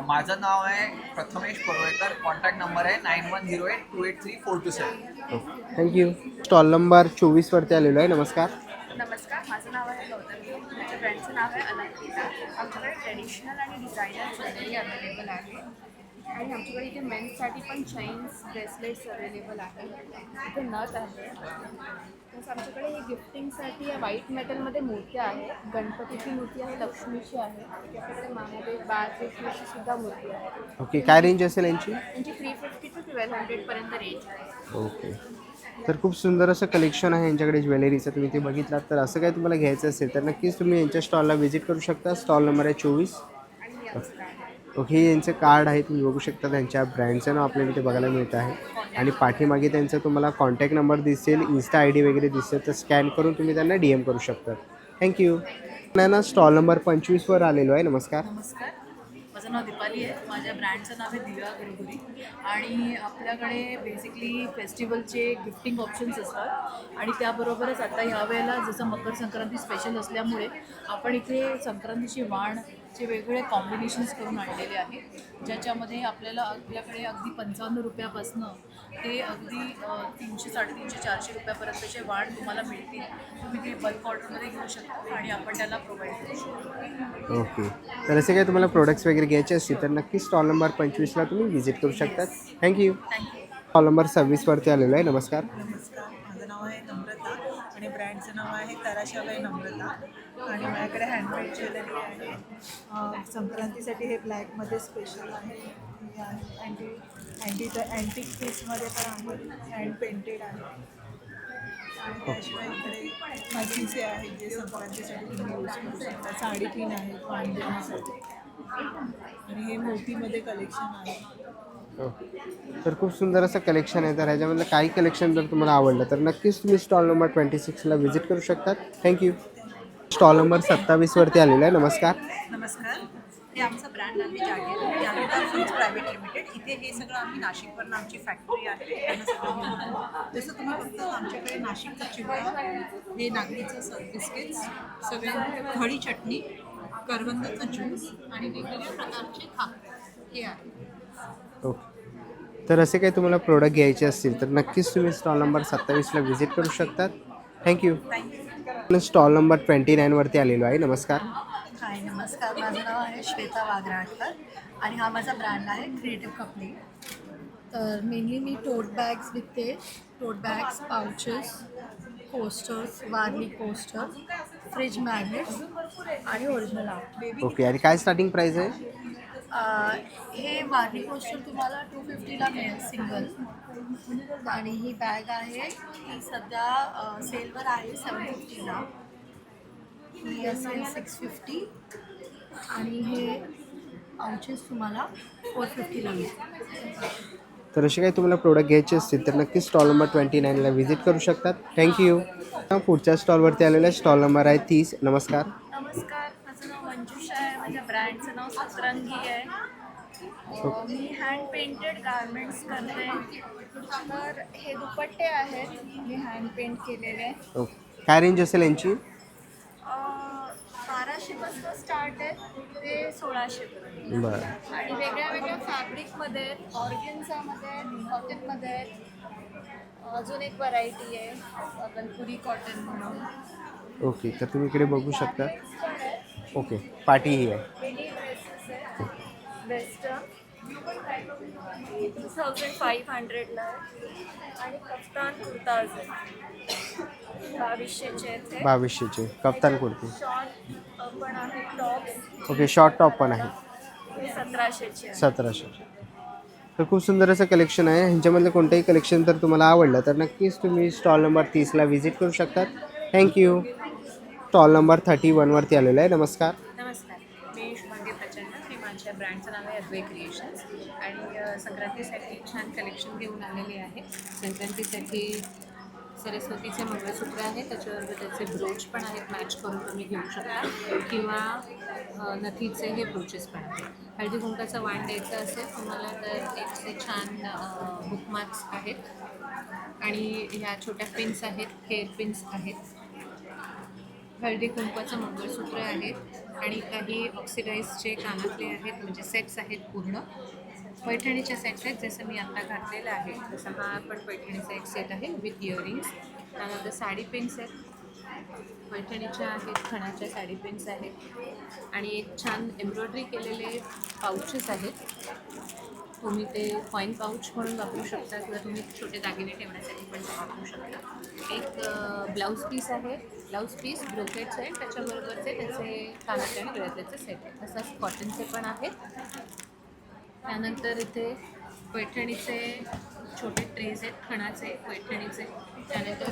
माझं नाव आहे प्रथमेश पडवळकर. कॉन्टॅक्ट नंबर आहे 9108283427. थँक्यू. स्टॉल नंबर 24वरती आलेलो आहे. नमस्कार. नमस्कार, माझं नाव आहे गौतमी. माझ्या ब्रँडचं नाव आहे अलंकृता. आमच्याकडे ट्रेडिशनल आणि डिझायनर ज्वेलरी अवेलेबल आहे आणि आमच्याकडे इथे मेन्ससाठी पण चेन्स, ब्रेसलेट्स अवेलेबल आहे. इथे नथ आहे. तसं आमच्याकडे हे गिफ्टिंगसाठी या व्हाईट मेटलमध्ये मूर्त्या आहे. गणपतीची मूर्ती आहे, लक्ष्मीची आहे, आपल्याकडे महादेव, बाळकृष्णाची सुद्धा मूर्ती आहे. ओके, काय रेंज असेल यांची? यांची 350 to 1200 पर्यंत रेंज आहे. ओके, तर खूप सुंदर असं कलेक्शन आहे यांच्याकडे ज्वेलरीचं. तुम्ही ते बघितलात तर असं काही तुम्हाला घ्यायचं असेल तर नक्कीच तुम्ही यांच्या स्टॉलला व्हिजिट करू शकता. स्टॉल नंबर आहे 24. ओके, हे यांचं कार्ड आहे, तुम्ही बघू शकता. त्यांच्या ब्रँडचं नाव आपल्याला इथे बघायला मिळतं आहे आणि पाठीमागे त्यांचा तुम्हाला कॉन्टॅक्ट नंबर दिसेल, इन्स्टा ID वगैरे दिसेल, तर स्कॅन करून तुम्ही त्यांना DM करू शकता. थँक्यू. ना स्टॉल नंबर 25वर आलेलो आहे. नमस्कार. नमस्कार, माझं नाव दीपाली आहे. माझ्या ब्रँडचं नाव आहे दिव्या गरगुरी आणि आपल्याकडे बेसिकली फेस्टिवलचे गिफ्टिंग ऑप्शन्स असतात आणि त्याबरोबरच आता ह्यावेळेला जसं मकर संक्रांती स्पेशल असल्यामुळे आपण इथे संक्रांतीची वाणचे वेगवेगळे कॉम्बिनेशन्स करून आणलेले आहेत, ज्याच्यामध्ये आपल्याकडे अगदी 55 रुपयापासनं ते अगदी 300, 350, 400 रुपयापर्यंतचे वाण तुम्हाला मिळतील. तुम्ही ते बल्क ऑर्डरमध्ये घेऊ शकता आणि आपण त्याला प्रोव्हाइड करू शकतो. ओके, तर असे काही तुम्हाला प्रोडक्ट्स वगैरे घ्यायचे असतील तर नक्की स्टॉल नंबर 25ला तुम्ही व्हिजिट करू शकतात. थँक्यू. स्टॉल नंबर 26वरती आलेलो आहे. नमस्कार. नमस्कार, माझं नाव आहे नम्रता आणि ब्रँडचं नाव आहे तराशाबाई नम्रता आणि माझ्याकडे हँडमेड ज्वेलरी आहे. संक्रांतीसाठी हे ब्लॅकमध्ये स्पेशल आहे. अँटिक पीसमध्ये पण आहे, हँड पेंटेड आहे आणि त्याशिवाय इकडे मातीचे आहेत जे संक्रांतीसाठी तुम्ही यूज करू शकता. साडी पिन आहे वाण देण्यासाठी आणि हे मोतीमध्ये कलेक्शन आहे. तर खूप सुंदर असं कलेक्शन आहे. तर ह्याच्यामधलं काही कलेक्शन जर तुम्हाला आवडलं तर नक्कीच तुम्ही स्टॉल नंबर 26ला व्हिजिट करू शकतात. थँक्यू. स्टॉल नंबर 27वरती आलेला आहे. नमस्कार. नमस्कार, हे आमचं ब्रँड आहे जागेदा फूड्स प्रायव्हेट लिमिटेड. इथे हे सगळं आम्ही नाशिकवरनं आमची फॅक्टरी आहे त्यानं सगळं घेऊन आलो. जसं तुम्ही फक्त आमच्याकडे नाशिकचा चिवडा, हे नागलीचं बिस्किट्स, सगळे खडी चटणी, करवंदाचं ज्यूस आणि वेगवेगळ्या प्रकारचे खाप हे आहे. ओके, तर असे काही तुम्हाला प्रोडक्ट घ्यायचे असतील तर नक्कीच तुम्ही स्टॉल नंबर 27ला व्हिजिट करू शकतात. थँक्यू. स्टॉल नंबर 29वरती आलेलो आहे. नमस्कार. हाय, नमस्कार, माझं नाव आहे श्वेता वाघराटकर आणि हा माझा ब्रँड आहे क्रिएटिव्ह कपलिंग. तर मेनली मी टोट बॅग्स विकते. Tote bags, pouches, coasters, Warli coaster, fridge magnets आणि ओरिजिनल आर्ट. ओके, आणि काय स्टार्टिंग प्राईस आहे? हे वारली कोस्टर तुम्हाला 250ला मिळेल सिंगल आणि ही बॅग आहे ही सध्या सेलवर आहे 750ला. ही असेल 650 आणि हे पाउचेस तुम्हाला 450ला मिळेल. तर असे काही तुम्हाला प्रोडक्ट घ्यायचे असतील तर नक्कीच स्टॉल नंबर 29ला व्हिजिट करू शकतात. थँक्यू. पुढच्या स्टॉलवरती आलेला आहे. स्टॉल नंबर आहे 30. नमस्कार. नमस्कार, माझं नाव मंजुषा आहे. माझ्या ब्रँडचं नाव सतरंगी आहे. मी हँड पेंटेड गारमेंट्स करते. तर हे दुपट्टे आहेत मी हँड पेंट केलेले. ओके, काय रेंज असेल यांची? 1200पासून स्टार्ट आहे ते 1600 पर्यंत. बरं. आणि वेगळ्या वेगळ्या फॅब्रिकमध्ये आहेत, ऑर्गेन्झामध्ये, कॉटनमध्ये आहेत. अजून एक व्हरायटी आहे अगलपुरी कॉटन म्हणून. ओके, तर तुम्ही इकडे बघू शकता. ओके, पार्टी ही आहे. वेस्टर्न 2500ला आहे आणि कफ्तान कुर्ता असेल 2200चे आहेत हे. 2200चे कप्तान कुर्ती. शॉर्ट पण आहे टॉप्स ओके, शॉर्ट टॉप पण आहे हे 1700चे आहे. 1700. तर खूप सुंदर असं कलेक्शन आहे. ह्यांच्यामधलं कोणतंही कलेक्शन जर तुम्हाला आवडलं तर नक्कीच तुम्ही स्टॉल नंबर 30ला व्हिजिट करू शकतात. थँक्यू. स्टॉल नंबर 31वरती आलेला आहे. नमस्कार. नमस्कार, मी शुभांगी प्रचंड. मी माझ्या ब्रँडचं नाव आहे अद्वै क्रिएशन्स आणि संक्रांतीसाठी छान कलेक्शन घेऊन आलेले आहे. संक्रांतीसाठी सरस्वतीचे मंगळसूत्र आहे, त्याच्याबरोबर त्याचे ब्रोच पण आहेत, मॅच करून तुम्ही घेऊ शकता किंवा नथीचे हे ब्रोचेस पण आहेत. हळदी कुंकाचा वाण द्यायचा असेल तुम्हाला तर एक ते छान बुकमार्क्स आहेत आणि ह्या छोट्या पिन्स आहेत, हेअर पिन्स आहेत. हळदी कुंकवाचं मंगळसूत्र आहेत आणि काही ऑक्सिडाईजचे कानातले आहेत, म्हणजे सेट्स आहेत पूर्ण. पैठणीचे सेट्स आहेत, जसं मी आत्ता घातलेलं आहे तसं हा पण पैठणीचा एक सेट आहे विथ इयरिंग्स. त्यानंतर साडी पिन्स आहेत, पैठणीच्या आहेत, खणाच्या साडी पिन्स आहेत आणि एक छान एम्ब्रॉयडरी केलेले पाऊचेस आहेत. तुम्ही ते कॉईन पाऊच म्हणून वापरू शकता किंवा तुम्ही छोटे दागिने ठेवण्यासाठी पण ते वापरू शकता. एक ब्लाऊज पीस आहे, ब्लाऊज पीस ब्रोकेट्स आहे, त्याच्याबरोबरचे त्याचे कानातले आणि गळ्यातल्याचे सेट आहे. तसंच कॉटनचे पण आहेत. त्यानंतर इथे पैठणीचे छोटे ट्रेज आहेत, खणाचे पैठणीचे. त्यानंतर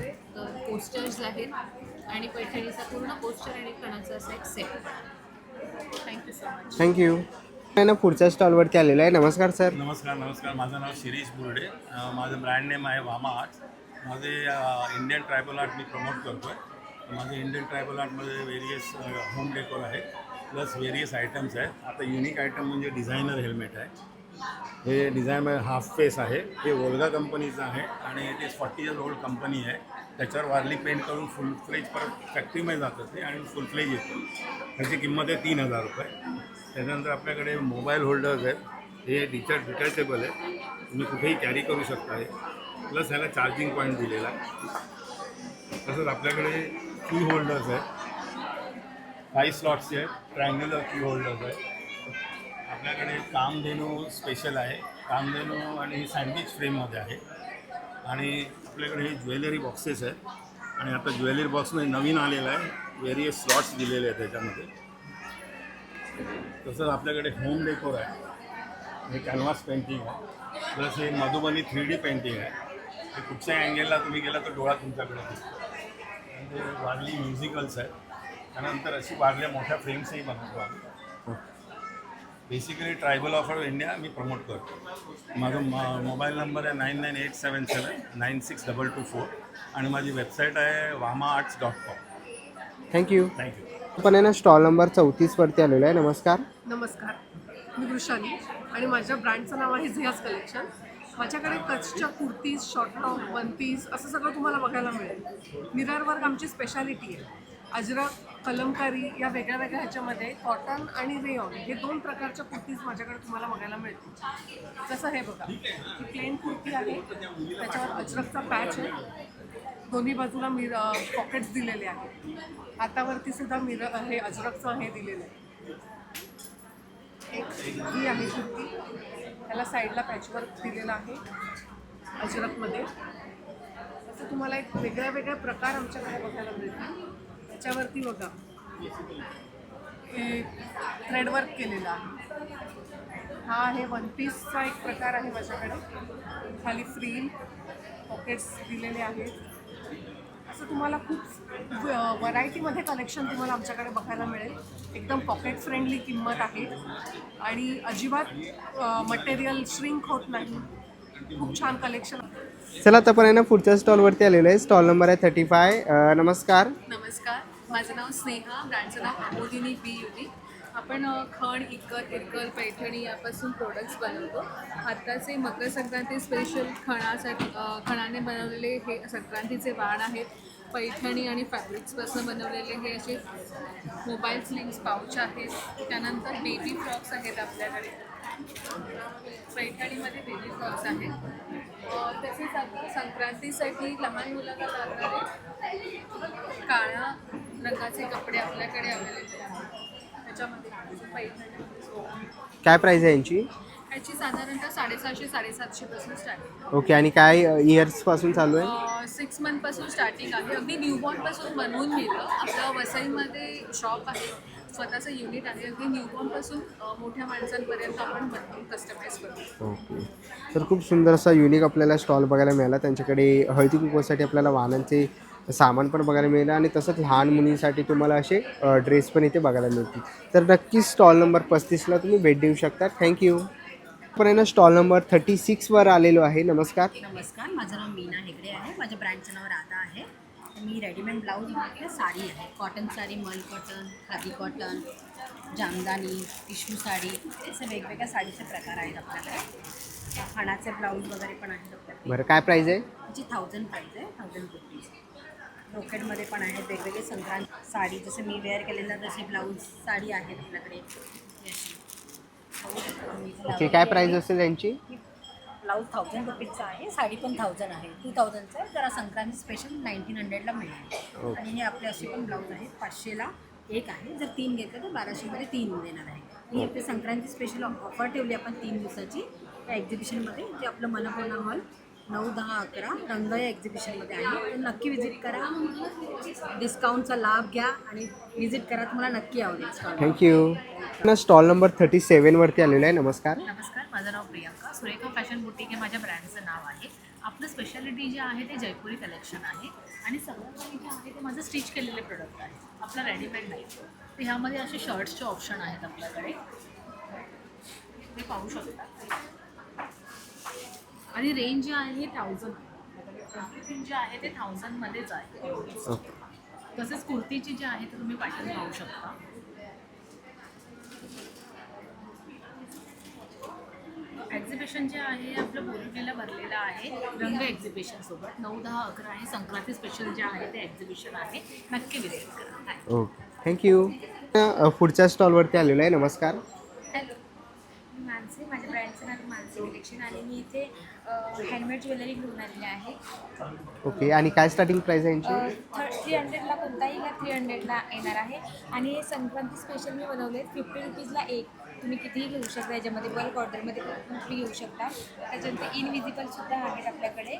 पोस्टर्स आहेत आणि पैठणीचा पूर्ण पोस्टर आणि खणाचा असा एक set. Thank you so much. Thank you. ना पुढच्या स्टॉलवरती आलेला आहे. नमस्कार सर. नमस्कार. माझं नाव शिरीष बुर्डे. माझं ब्रँड नेम आहे वामा आर्ट्स. माझे इंडियन ट्रायबल आर्ट मी प्रमोट करतो आहे. माझे इंडियन ट्रायबल आर्टमध्ये वेरियस होम डेकोर आहे प्लस वेरियस आयटम्स आहेत. आता युनिक आयटम म्हणजे डिझायनर हेल्मेट आहे. हे डिझायनर हाफ फेस आहे, हे ओल्गा कंपनीचं आहे आणि it is 40 years old company आहे. त्याच्यावर वारली पेंट करून फुल फ्लेज परत फॅक्टरीमध्ये जातं ते आणि फुल फ्लेज येतो. त्याची किंमत आहे 3000 रुपये. त्याच्यानंतर आपल्याकडे मोबाईल होल्डर्स आहेत, हे डिटॅचेबल आहे, तुम्ही कुठेही कॅरी करू शकता. हे प्लस ह्याला चार्जिंग पॉईंट दिलेला आहे. तसंच आपल्याकडे की होल्डर्स आहेत, 5 स्लॉट्सचे आहेत, ट्रायंग्युलर की होल्डर्स आहेत. आपल्याकडे कामधेनू स्पेशल आहे, कामधेनू आणि सँडविच फ्रेममध्ये आहे. आणि आपल्याकडे हे ज्वेलरी बॉक्सेस आहेत आणि आता ज्वेलरी बॉक्समध्ये नवीन आलेलं आहे, वेरियस स्लॉट्स दिलेले आहेत त्याच्यामध्ये. तसंच आपल्याकडे होम डेकोर आहे, हे कॅनव्हास पेंटिंग आहे, प्लस हे मधुबनी 3D पेंटिंग आहे. हे कुठच्या अँगलला तुम्ही गेला तर डोळा तुमच्याकडे दिसतो. म्हणजे वारली म्युझिकल्स आहेत. त्यानंतर अशी वारल्या मोठ्या फ्रेम्सही बनवतो आम्ही. Basically tribal of India me promote करतो. माझा मोबाईल नंबर आहे 9987796224 आणि माझी वेबसाईट आहे wamaarts.com. थँक्यू. आपण आहे ना स्टॉल नंबर 34वरती आलेलो आहे. नमस्कार. नमस्कार, मी वृषाली आणि माझ्या ब्रँडचं नाव आहे झियाज कलेक्शन. माझ्याकडे कच्छच्या kurtis, short top, one piece असं सगळं तुम्हाला बघायला मिळेल. मिरर वर्क आमची स्पेशालिटी आहे. अजरक, कलमकारी या वेगळ्या वेगळ्या ह्याच्यामध्ये कॉटन आणि रेयॉन हे 2 प्रकारच्या कुर्तीज माझ्याकडे तुम्हाला बघायला मिळतील. जसं हे बघा, ही प्लेन कुर्ती आहे, त्याच्यावर अजरकचा पॅच आहे, दोन्ही बाजूला पॉकेट्स दिलेले आहेत. हातावरती सुद्धा हे अजरकचं हे दिलेलं आहे. एक ही आहे कुर्ती, त्याला साईडला पॅचवर्क दिलेला आहे अजरकमध्ये. असं तुम्हाला एक वेगळ्या वेगळ्या प्रकार आमच्याकडे बघायला मिळतील. त्याच्यावरती बघा हे थ्रेडवर्क केलेलं आहे. हा आहे वन पीसचा एक प्रकार आहे माझ्याकडे. खाली फ्रील पॉकेट्स दिलेले आहेत. असं तुम्हाला खूप व्हरायटीमध्ये कलेक्शन तुम्हाला आमच्याकडे बघायला मिळेल. एकदम पॉकेट फ्रेंडली किंमत आहे आणि अजिबात मटेरियल श्रिंक होत नाही. खूप छान कलेक्शन. चला आता पण आहे ना पुढच्या स्टॉलवरती आलेलो आहे. स्टॉल नंबर आहे 35. नमस्कार. नमस्कार, माझं नाव स्नेहा, ब्रँडचं नाव अमोदिनी बी युनिक. आपण खण, इरकल, पैठणी यापासून प्रोडक्ट्स बनवतो. आत्ताचे मकर संक्रांती स्पेशल खणाने बनवलेले हे संक्रांतीचे वाण आहेत. पैठणी आणि फॅब्रिक्सपासून बनवलेले हे असे मोबाईल स्लिंग्स पाऊच आहेत. त्यानंतर बेबी फ्रॉक्स आहेत आपल्याकडे. पैठणीमध्ये बेबी फ्रॉक्स आहेत. तसेच आता संक्रांतीसाठी लहान मुलांना लागणारे काळ्या रंगाचे कपडे आपल्याकडे अवेलेबल आहेत. त्याच्यामध्ये पैठणी काय प्राईस आहे यांची? ह्याची साधारणतः 750 750पासून स्टार्टिंग. ओके, आणि काय इयर्सपासून चालू आहे? 6 मंथपासून स्टार्टिंग आहे. अगदी न्यूबॉर्नपासून बनवून मिळतं. आपलं वसईमध्ये शॉप आहे, स्वतःचं युनिट आहे. अगदी न्यूबॉर्नपासून मोठ्या माणसांपर्यंत आपण बनवून कस्टमाइज करतो. ओके, तर खूप सुंदर असा युनिक आपल्याला स्टॉल बघायला मिळाला. त्यांच्याकडे हळदी कुंकवासाठी आपल्याला वाहनांचे सामान पण बघायला मिळेल आणि तसंच लहान मुलींसाठी तुम्हाला असे ड्रेस पण इथे बघायला मिळतील. तर नक्कीच स्टॉल नंबर 35ला तुम्ही भेट देऊ शकता. थँक्यू. आपण स्टॉल नंबर 36वर आलेलो आहे. नमस्कार. नमस्कार, माझं नाव मीना हेगडे आहे. माझ्या ब्रँडचं नाव राधा आहे. मी रेडीमेड ब्लाऊज मागते, साडी आहे, कॉटन साडी, मल cotton, khadi cotton, jamdani, tissue sari, असे वेगवेगळ्या साडीचे प्रकार आहेत आपल्याकडे. खणाचे ब्लाऊज वगैरे पण आहेत आपल्याकडे. बरं, काय प्राईज आहे? जी 1000 प्राईज आहे, 1000 रुपीज. रॉकेटमध्ये पण आहेत वेगवेगळे संक्रांत साडी, जसे मी वेअर केलेलं तसे ब्लाऊज साडी आहेत आपल्याकडे. ओके, काय प्राईज असेल यांची? ब्लाऊज 1000 रुपीजचा आहे, साडी पण 1000 आहे, 2000चं आहे. जरा संक्रांती स्पेशल 1900ला मिळेल. आणि हे आपले असे पण ब्लाऊज आहेत, 500ला एक आहे. जर 3 घेतलं तर 1200मध्ये 3 देणार आहे. ही आपली संक्रांती स्पेशल ऑफर ठेवली आपण 3 दिवसाची या एक्झिबिशनमध्ये, जे आपलं मनपूर्णा हॉल 9, 10, 11 रंग या एक्झिबिशनमध्ये आहे. तर नक्की विजिट करा, डिस्काउंटचा लाभ घ्या आणि विजिट करा, तुम्हाला नक्की आवडेल. थँक्यू. स्टॉल नंबर 37वरती आलेलो आहे. नमस्कार. नमस्कार, माझं नाव प्रियांका. सुरेखा फॅशन बुटीक हे माझ्या ब्रँडचं नाव आहे. आपलं स्पेशालिटी जे आहे ते जयपुरी कलेक्शन आहे आणि सगळं काही जे आहे ते माझं स्टिच केलेले प्रोडक्ट आहे, आपलं रेडीमेड नाही. तर ह्यामध्ये असे शर्ट्सचे ऑप्शन आहेत आपल्याकडे, ते पाहू शकता. आणि रेंज जे आहे 1000, एव्हरीथिंग जे आहे ते 1000मध्येच आहे. तसेच कुर्तीची जे आहे ते तुम्ही पॅटर्न पाहू शकता. एक्झिबिशन जे आहे आपलं बोरिवलीला भरलेलं आहे रंग एक्झिबिशन सोबत. 9, 10, 11 आहे संक्रांती स्पेशल जे आहे ते एक्झिबिशन आहे, नक्की विजिट करा. Okay, thank you. पुढच्या स्टॉलवरती आलेलो आहे. नमस्कार. हॅलो, मी मानसी. माझ्या ब्रँडचं नाव मानसी कलेक्शन आणि मी इथे हँडमेड ज्वेलरी घेऊन आलेली आहे. ओके, आणि काय स्टार्टिंग प्राईस आहे यांची? 300ला कोणताही घ्या, 300ला येणार आहे. आणि हे संक्रांती स्पेशल मी बनवले, 50 रुपीजला एक. तुम्ही कितीही घेऊ शकता, याच्यामध्ये बल्क ऑर्डरमध्ये कुठली घेऊ शकता. त्याच्यानंतर इनविजिबलसुद्धा आहेत आपल्याकडे,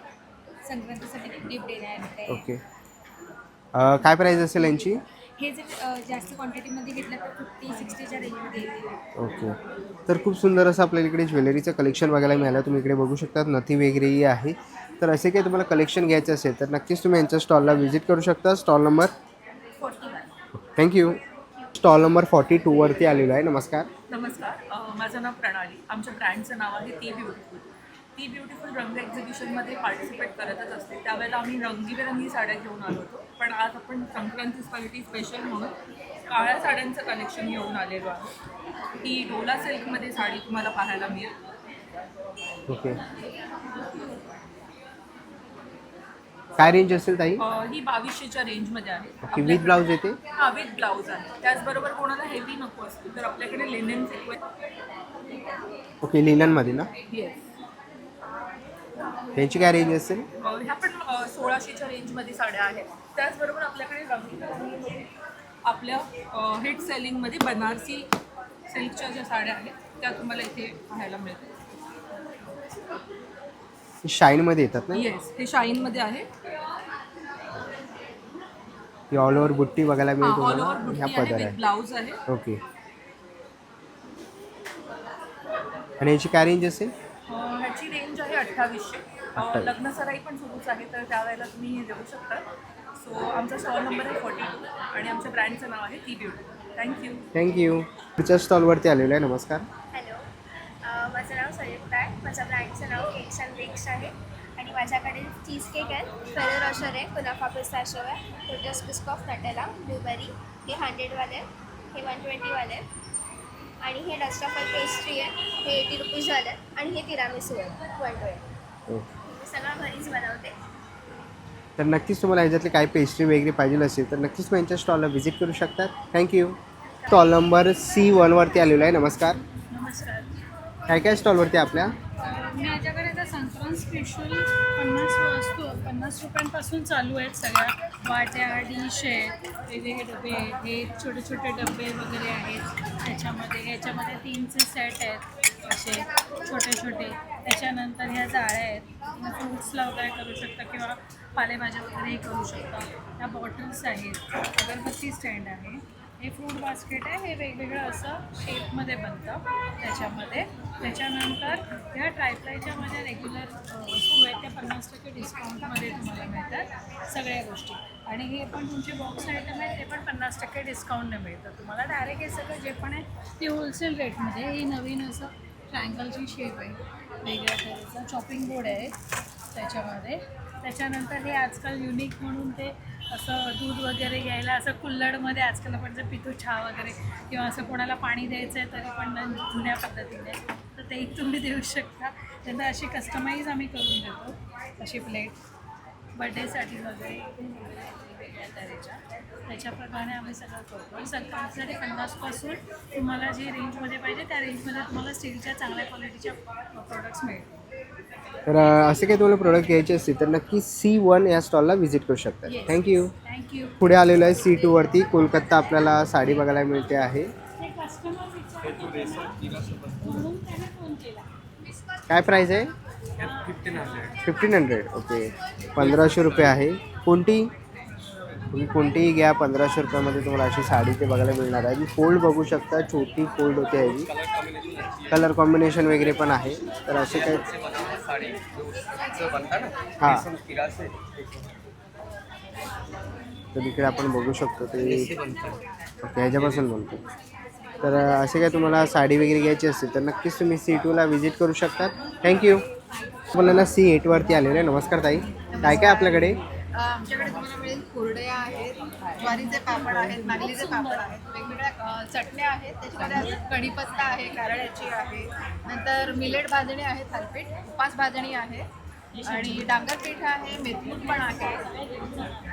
संक्रांतीसाठी गिफ्ट देण्यात. ओके, काय प्राईज असेल यांची? हे जर जास्त क्वांटिटीमध्ये घेतलं तर 50-60च्या रेंजमध्ये येते. ओके, तर खूप सुंदर असं आपल्याला इकडे ज्वेलरीचं कलेक्शन बघायला मिळालं. तुम्ही इकडे बघू शकता, नथी वगैरेही आहे. तर असे काही तुम्हाला कलेक्शन घ्यायचं असेल तर नक्कीच तुम्ही यांच्या स्टॉलला व्हिजिट करू शकता. Stall number 41. Thank you. Stall number 42वरती आलेलो आहे. नमस्कार. नमस्कार, माझं नाव प्रणाली. आमच्या ब्रँडचं नाव आहे ती ब्युटिफुल. ती ब्युटिफुल रंग एक्झिबिशनमध्ये पार्टिसिपेट करतच असते. त्यावेळेला आम्ही रंगीबेरंगी साड्या घेऊन आलो होतो, पण आज आपण संक्रांती स्पेशल म्हणून काळ्या साड्यांचं कलेक्शन घेऊन आलेलो आहे. ही डोला सिल्कमध्ये साडी तुम्हाला पाहायला मिळेल. ओके, काय रेंज असेल ताई? ही 2200च्या रेंजमध्ये आहे. ओके, विथ ब्लाऊज येते? हां, विथ ब्लाऊज आहे. त्याचबरोबर कोणाला हेवी नको असते तर आपल्याकडे लिनेन सिक्वेन्स. ओके, लिननमध्ये ना? येस. त्यांची काय रेंज असेल? ह्या पण 1600च्या रेंजमध्ये साड्या आहेत. त्याचबरोबर आपल्याकडे रंगीबेरंगीमध्ये आपल्या हिट सेलिंगमध्ये बनारसी सिल्कच्या ज्या साड्या आहेत त्या तुम्हाला इथे पाहायला मिळतात. शाईनमध्ये येतात ना? येस, हे शाईनमध्ये आहे. ही ऑल ओव्हर बुट्टी बघायला मिळेल ऑल ओव्हर तुम्हाला. बुट्टी ह्या आहे, पदर विथ आहे. ब्लाऊज आहे. ओके, आणि याची काय रेंज असेल? ह्याची रेंज आहे 2800. लग्न सराई पण सुरूच आहे तर त्यावेळेला तुम्ही हे देऊ शकता. सो आमचा स्टॉल नंबर आहे 42 आणि आमच्या ब्रँडचं नाव आहे ती ब्युटी. थँक्यू. पुढच्या स्टॉलवरती आलेलो आहे. नमस्कार. हॅलो, माझं नाव संयुक्ता आहे. माझ्या ब्रँडचं नाव केक्स अँड बेक्स आहे आणि माझ्याकडे चीज केक आहे, फेरो रॉशर आहे, कुनाफा पिस्ताशियो आहे, टोटस बिस्कॉफ नटेला, ब्लूबेरी. हे 100वाले आहे, हे 120वाले आहे आणि हे डस्टफल पेस्ट्री आहे, हे 80 रुपीजवाले आहे आणि हे तिरामिसू आहे 120. मी सगळं घरीच बनवते. तर नक्कीच तुम्हाला ह्याच्यातली काही पेस्ट्री वगैरे पाहिजे असेल तर नक्कीच मग यांच्या स्टॉलला व्हिजिट करू शकतात. थँक्यू. स्टॉल नंबर C1वरती आलेलो आहे. नमस्कार. नमस्कार. काय काय स्टॉलवरती आपल्या? माझ्याकडे आता संक्रांत आपण स्पेशल 50 रुपयांपासून चालू आहेत. सगळ्या वाट्या, डिश आहेत, वेगवेगळे डबे आहेत, हे छोटे छोटे डबे वगैरे आहेत. याच्यामध्ये 3चे सेट आहेत असे छोटे छोटे. त्याच्यानंतर ह्या जाळ्या आहेत, फ्रूट्सला वगैरे करू शकता किंवा पालेभाज्या वगैरेही करू शकता. ह्या बॉटल्स आहेत, अगरबत्ती स्टँड आहे, हे फ्रूट बास्केट आहे, हे वेगवेगळं असं शेपमध्ये बनतं त्याच्यामध्ये. त्याच्यानंतर ह्या ट्रायप्लायच्यामध्ये रेग्युलर वस्तू आहेत त्या 50% डिस्काउंटमध्ये तुम्हाला मिळतात सगळ्या गोष्टी. आणि हे पण तुमचे बॉक्स आयटम आहेत ते पण 50% डिस्काउंटने मिळतं तुम्हाला. डायरेक्ट हे सगळं जे पण आहे ते होलसेल रेटमध्ये. हे नवीन असं ट्रायंगलची शेप आहे, वेगळ्या तऱ्हेचा चॉपिंग बोर्ड आहे त्याच्यामध्ये. त्याच्यानंतर हे आजकाल युनिक म्हणून ते असं दूध वगैरे घ्यायला असं कुल्हडमध्ये आजकाल आपण जर पितो चहा वगैरे किंवा असं कोणाला पाणी द्यायचं आहे तरी पण जुन्या पद्धतीने, तर ते तुम्ही देऊ शकता. त्यांना अशी कस्टमाइज आम्ही करून देतो, अशी प्लेट बड्डेसाठी वगैरे वेगवेगळ्या तऱ्हेच्या. त्याच्याप्रमाणे आम्ही सगळं करतो. संक्रांतीसाठी 50पासून तुम्हाला जी रेंजमध्ये पाहिजे त्या रेंजमध्ये तुम्हाला स्टीलच्या चांगल्या क्वालिटीच्या प्रोडक्ट्स मिळतील. तर असे काही तुम्हाला प्रोडक्ट घ्यायचे असतील तर नक्की C1 या स्टॉलला व्हिजिट करू शकता. थँक्यू. पुढे आलेलो आहे C2 वरती. कोलकाता आपल्याला साडी बघायला मिळते आहे. काय प्राईस आहे? 1500. ओके, 1500 रुपये आहे. तुम्ही कोणतीही घ्या 1500 रुपयामध्ये तुम्हाला अशी साडी ते बघायला मिळणार आहे. फोल्ड बघू शकता, छोटी फोल्ड होते आहे, कलर कॉम्बिनेशन वगैरे पण आहे. तर असे काही हां, तर इकडे आपण बघू शकतो ते ओके ह्याच्यापासून बनतो. तर असे काय तुम्हाला साडी वगैरे घ्यायची असतील तर नक्कीच तुम्ही C2ला व्हिजिट करू शकतात. थँक्यू. आपल्याला C8 वरती आलेलं आहे. नमस्कार ताई, काय काय आपल्याकडे? आमच्याकडे तुम्हाला मिळेल कुरडया आहेत, ज्वारीचे पापड आहेत, नागलीचे पापड आहेत, वेगवेगळ्या चटण्या आहेत, त्याच्यामध्ये कढीपत्ता आहे, कारळ्याची आहे, नंतर मिलेट भाजणी आहे, थालपीठ, उपास भाजणी आहे आणि डांगर पीठ आहे, मेथून पण आहे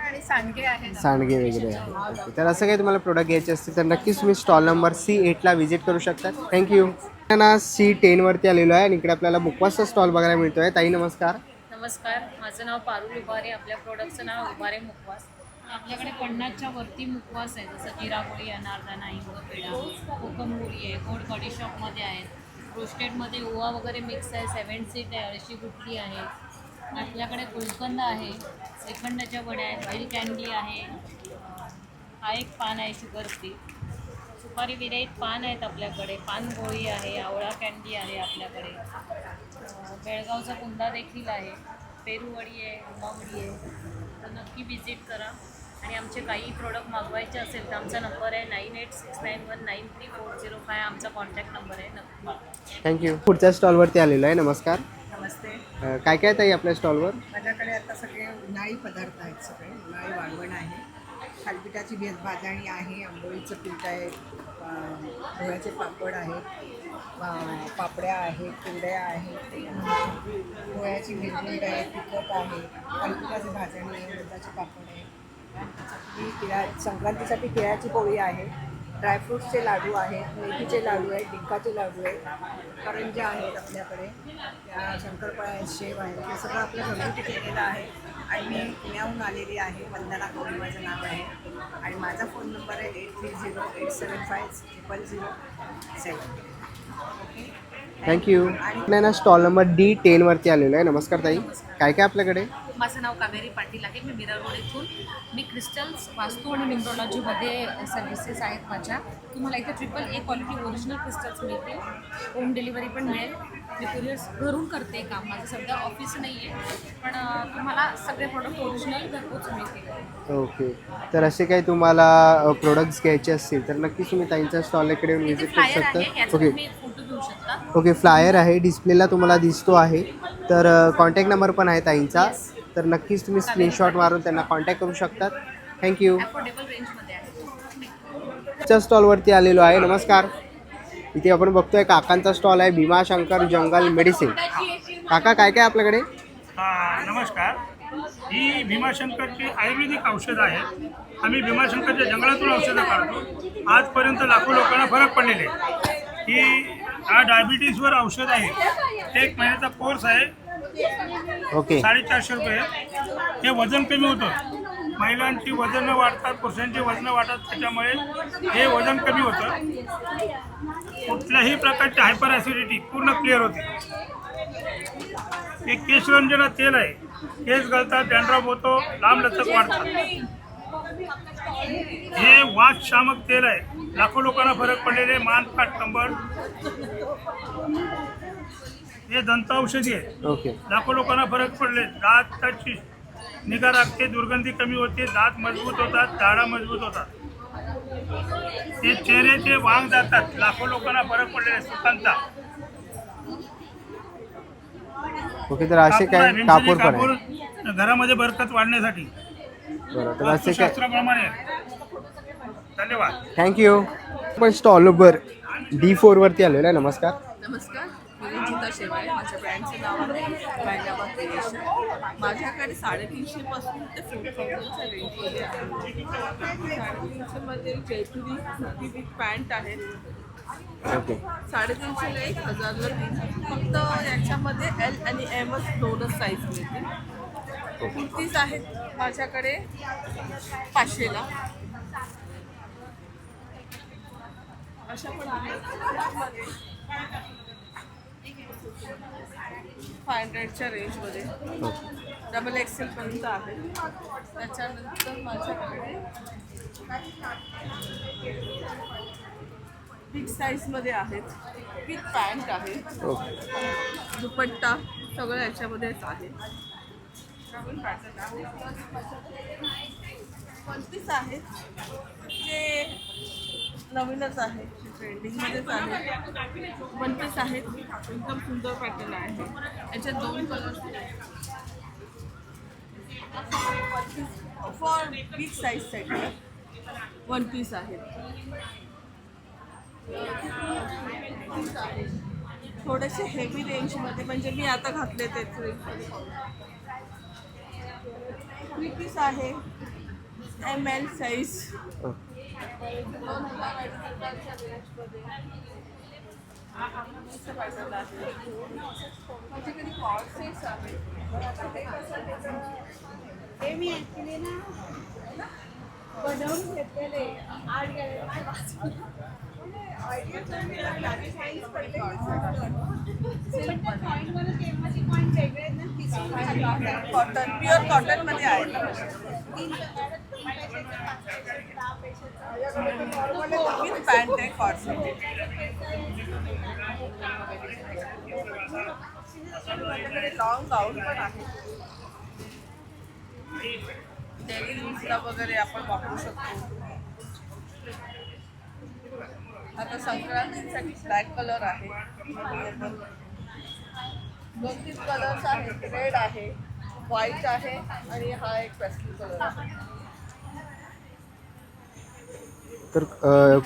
आणि सांडगे आहेत. सांडगे वगैरे आहे. तर असं काही तुम्हाला प्रोडक्ट घ्यायचे असतील तर नक्कीच तुम्ही स्टॉल नंबर C8ला व्हिजिट करू शकता. थँक्यू. ना C10 वरती आलेलो आहे आणि इकडे आपल्याला मुखवासचा स्टॉल बघायला मिळतो आहे. ताई नमस्कार. नमस्कार, माझं नाव पारुल उभारे. आपल्या प्रोडक्टचं नाव उभारे मुखवास. आपल्याकडे 50च्या वरती मुखवास आहे, जसं जिरापोळी, अनारदाना, पेढा, कोकमबोरी आहे, गोड बडीशॉपमध्ये आहेत, रोस्टेडमध्ये ओवा वगैरे मिक्स आहे, 7 सीट आहे, अळशी गुटली आहे. आपल्याकडे गुलकंद आहे, श्रीखंडाच्या वड्या आहेत, वेल कॅन्डी आहे, हा एक पान आहे शुगर फ्री, सुपारी विरहित पान आहेत आपल्याकडे, पान गोळी आहे, आवळा कॅन्डी आहे आपल्याकडे, बेळगावचा कुंदा देखील आहे, पेरू वडी आहे, उमावडी आहे. तर नक्की विजिट करा. आणि आमचे काही प्रोडक्ट मागवायचे असेल तर आमचा नंबर आहे 9869193405. आमचा कॉन्टॅक्ट नंबर आहे. नक्की. थँक्यू. पुढच्या स्टॉलवरती आलेलो आहे. नमस्कार. नमस्ते. काय काय ताई आपल्या स्टॉलवर? माझ्याकडे आता सगळे उन्हाळी पदार्थ आहेत, सगळे उन्हाळी वाळवण आहे, थालीपीठाची भाजणी आहे, आंबोळीचं पीठ आहे, पोह्याचे पापड आहेत, पापड्या आहेत, कुरड्या आहेत, पोह्याची गिरगुंड आहे, तिखट आहे, थालीपीठाची भाजणी आहे, उडदाचे पापड आहे, संक्रांतीसाठी तिळाची पोळी आहे, ड्रायफ्रूट्सचे लाडू आहेत, मेथीचे लाडू आहेत, डिंकाचे लाडू आहेत, करंज्या आहेत आपल्याकडे, त्या शंकरपाळ्या आहेत, शेव आहेत, हे सगळं आपल्या घरगुती केलेलं आहे. आणि मी पुण्याहून आलेली आहे. वंदना कौरी माझं नाव आहे आणि माझा फोन नंबर आहे 8308750007. Okay, thank you. नाही ना, स्टॉल नंबर D10 वरती आलेलो आहे. नमस्कार ताई, काय काय आपल्याकडे? माझं नाव कावेरी पाटील आहे. मी मीरा रोड इथून. मी क्रिस्टल्स वास्तू आणि न्यूमरोलॉजीमध्ये सर्व्हिसेस आहेत माझ्या. तुम्हाला इथे AAA क्वालिटी ओरिजिनल क्रिस्टल्स मिळतील. होम डिलिव्हरी पण मिळेल. मी कुरिअर्स घरून करते काम. माझं सध्या ऑफिस नाही आहे, पण तुम्हाला सगळे प्रोडक्ट ओरिजिनल घरपोच मिळतील. ओके. तर असे काही तुम्हाला प्रोडक्ट्स घ्यायचे असतील तर नक्कीच तुम्ही ताईंच्या स्टॉलकडे येऊन व्हिजिट करू फ्लायर आहे, शकता. याचा ओके तुम्ही फोटो घेऊ शकता. ओके, फ्लायर आहे, डिस्प्लेला तुम्हाला दिसतो आहे. तर कॉन्टॅक्ट नंबर पण आहे ताईंचा, तर नक्कीच तुम्ही स्क्रीनशॉट मारून त्यांना कॉन्टॅक्ट करू शकतात. थँक्यू. अफोर्डेबल रेंजमध्ये आहे. च्या स्टॉलवरती आलेलो आहे. नमस्कार. इथे आपण बघतोय काकांचा स्टॉल आहे, भीमाशंकर जंगल मेडिसिन. काका, काय काय आपल्याकडे? नमस्कार. ही भीमाशंकरची आयुर्वेदिक औषधं आहेत. आम्ही भीमाशंकरच्या जंगलातून औषधं काढतो. आजपर्यंत लाखो लोकांना फरक पडलेले ही. हा डायबिटीजवर औषध आहे. 1 महिन्याचा कोर्स आहे. ओके. 450 रुपये. हे वजन कमी होतं. महिलांची वजन वाढतात, पुरुषांची वजन वाढतात, त्याच्यामुळे हे वजन कमी होतं. कुठल्याही प्रकारची हायपर ॲसिडिटी पूर्ण क्लिअर होते. हे केशरंजना तेल आहे. केस गळतात, डॅन्ड्रफ होतो, लांब लचक वाढतात. हे वात शामक तेल आहे. लाखो लोकांना फरक पडलेले मान, पाठ, कंबर. हे दंत औषधी आहे. ओके. लाखो लोकांना फरक पडले. दाताची निगा राखते, दुर्गंधी कमी होते, दात मजबूत होतात, दाढा मजबूत होतात. ते चेहऱ्याचे वांग जातात. लाखो लोकांना फरक पडलेले सुकांता. ओके. तर असे काय कापूर पण आहे. घरामध्ये बरकत वाढण्यासाठी बरं. तर असे काय शास्त्राप्रमाणे. धन्यवाद. थँक्यू. पण स्टॉलवर D4 वरती आलेलो आहे. नमस्कार. नमस्कार, मी रंजिता शेवाळे. माझ्या ब्रँडचं नाव आहे वॅगाबा क्रिएशन. माझ्याकडे 350 पासून ते 4000च्या रेंजमध्ये आहे. 350मध्ये जयपुरी कुर्ती विथ पॅन्ट आहे. ओके. 350ला 1000ला 3. फक्त याच्यामध्ये L आणि Mच दोनच साईज मिळतील. कुर्तीज आहेत माझ्याकडे 500ला. अशा पण आहेत 500च्या रेंजमध्ये. XXL पर्यंत आहे. त्याच्यानंतर माझ्याकडे बिग साईजमध्ये आहेत. विथ पॅन्ट आहे. दुपट्टा सगळं याच्यामध्येच आहे. पंचवीस आहेत जे नवीनच आहे, ट्रेंडिंगमध्येच आहे. 25 आहेत. एकदम सुंदर पॅटर्न आहे. याच्यात 2 कलर्स फॉर बिग साईजसाठी 1 आहेत. थोडेसे हेवी रेंजमध्ये, म्हणजे मी आता घातले तेच रेंजमध्ये. 3 आहे. ML size. माझ्याकडे कॉर्ड सेट्स आहे. हे मी ॲक्च्युली ना बनवून घेतलेले आर्ट कॉटन, प्युअर कॉटनमध्ये आहे. विथ पॅन्ट आहे कॉटन. लॉंग गाऊन पण आहे. डेली यूजला वगैरे आपण वापरू शकतो. आता संक्रांतीसाठी ब्लॅक कलर आहे. 2-3 कलर्स आहेत. रेड आहे, व्हाईट आहे आणि हा एक पेस्टल कलर आहे. तर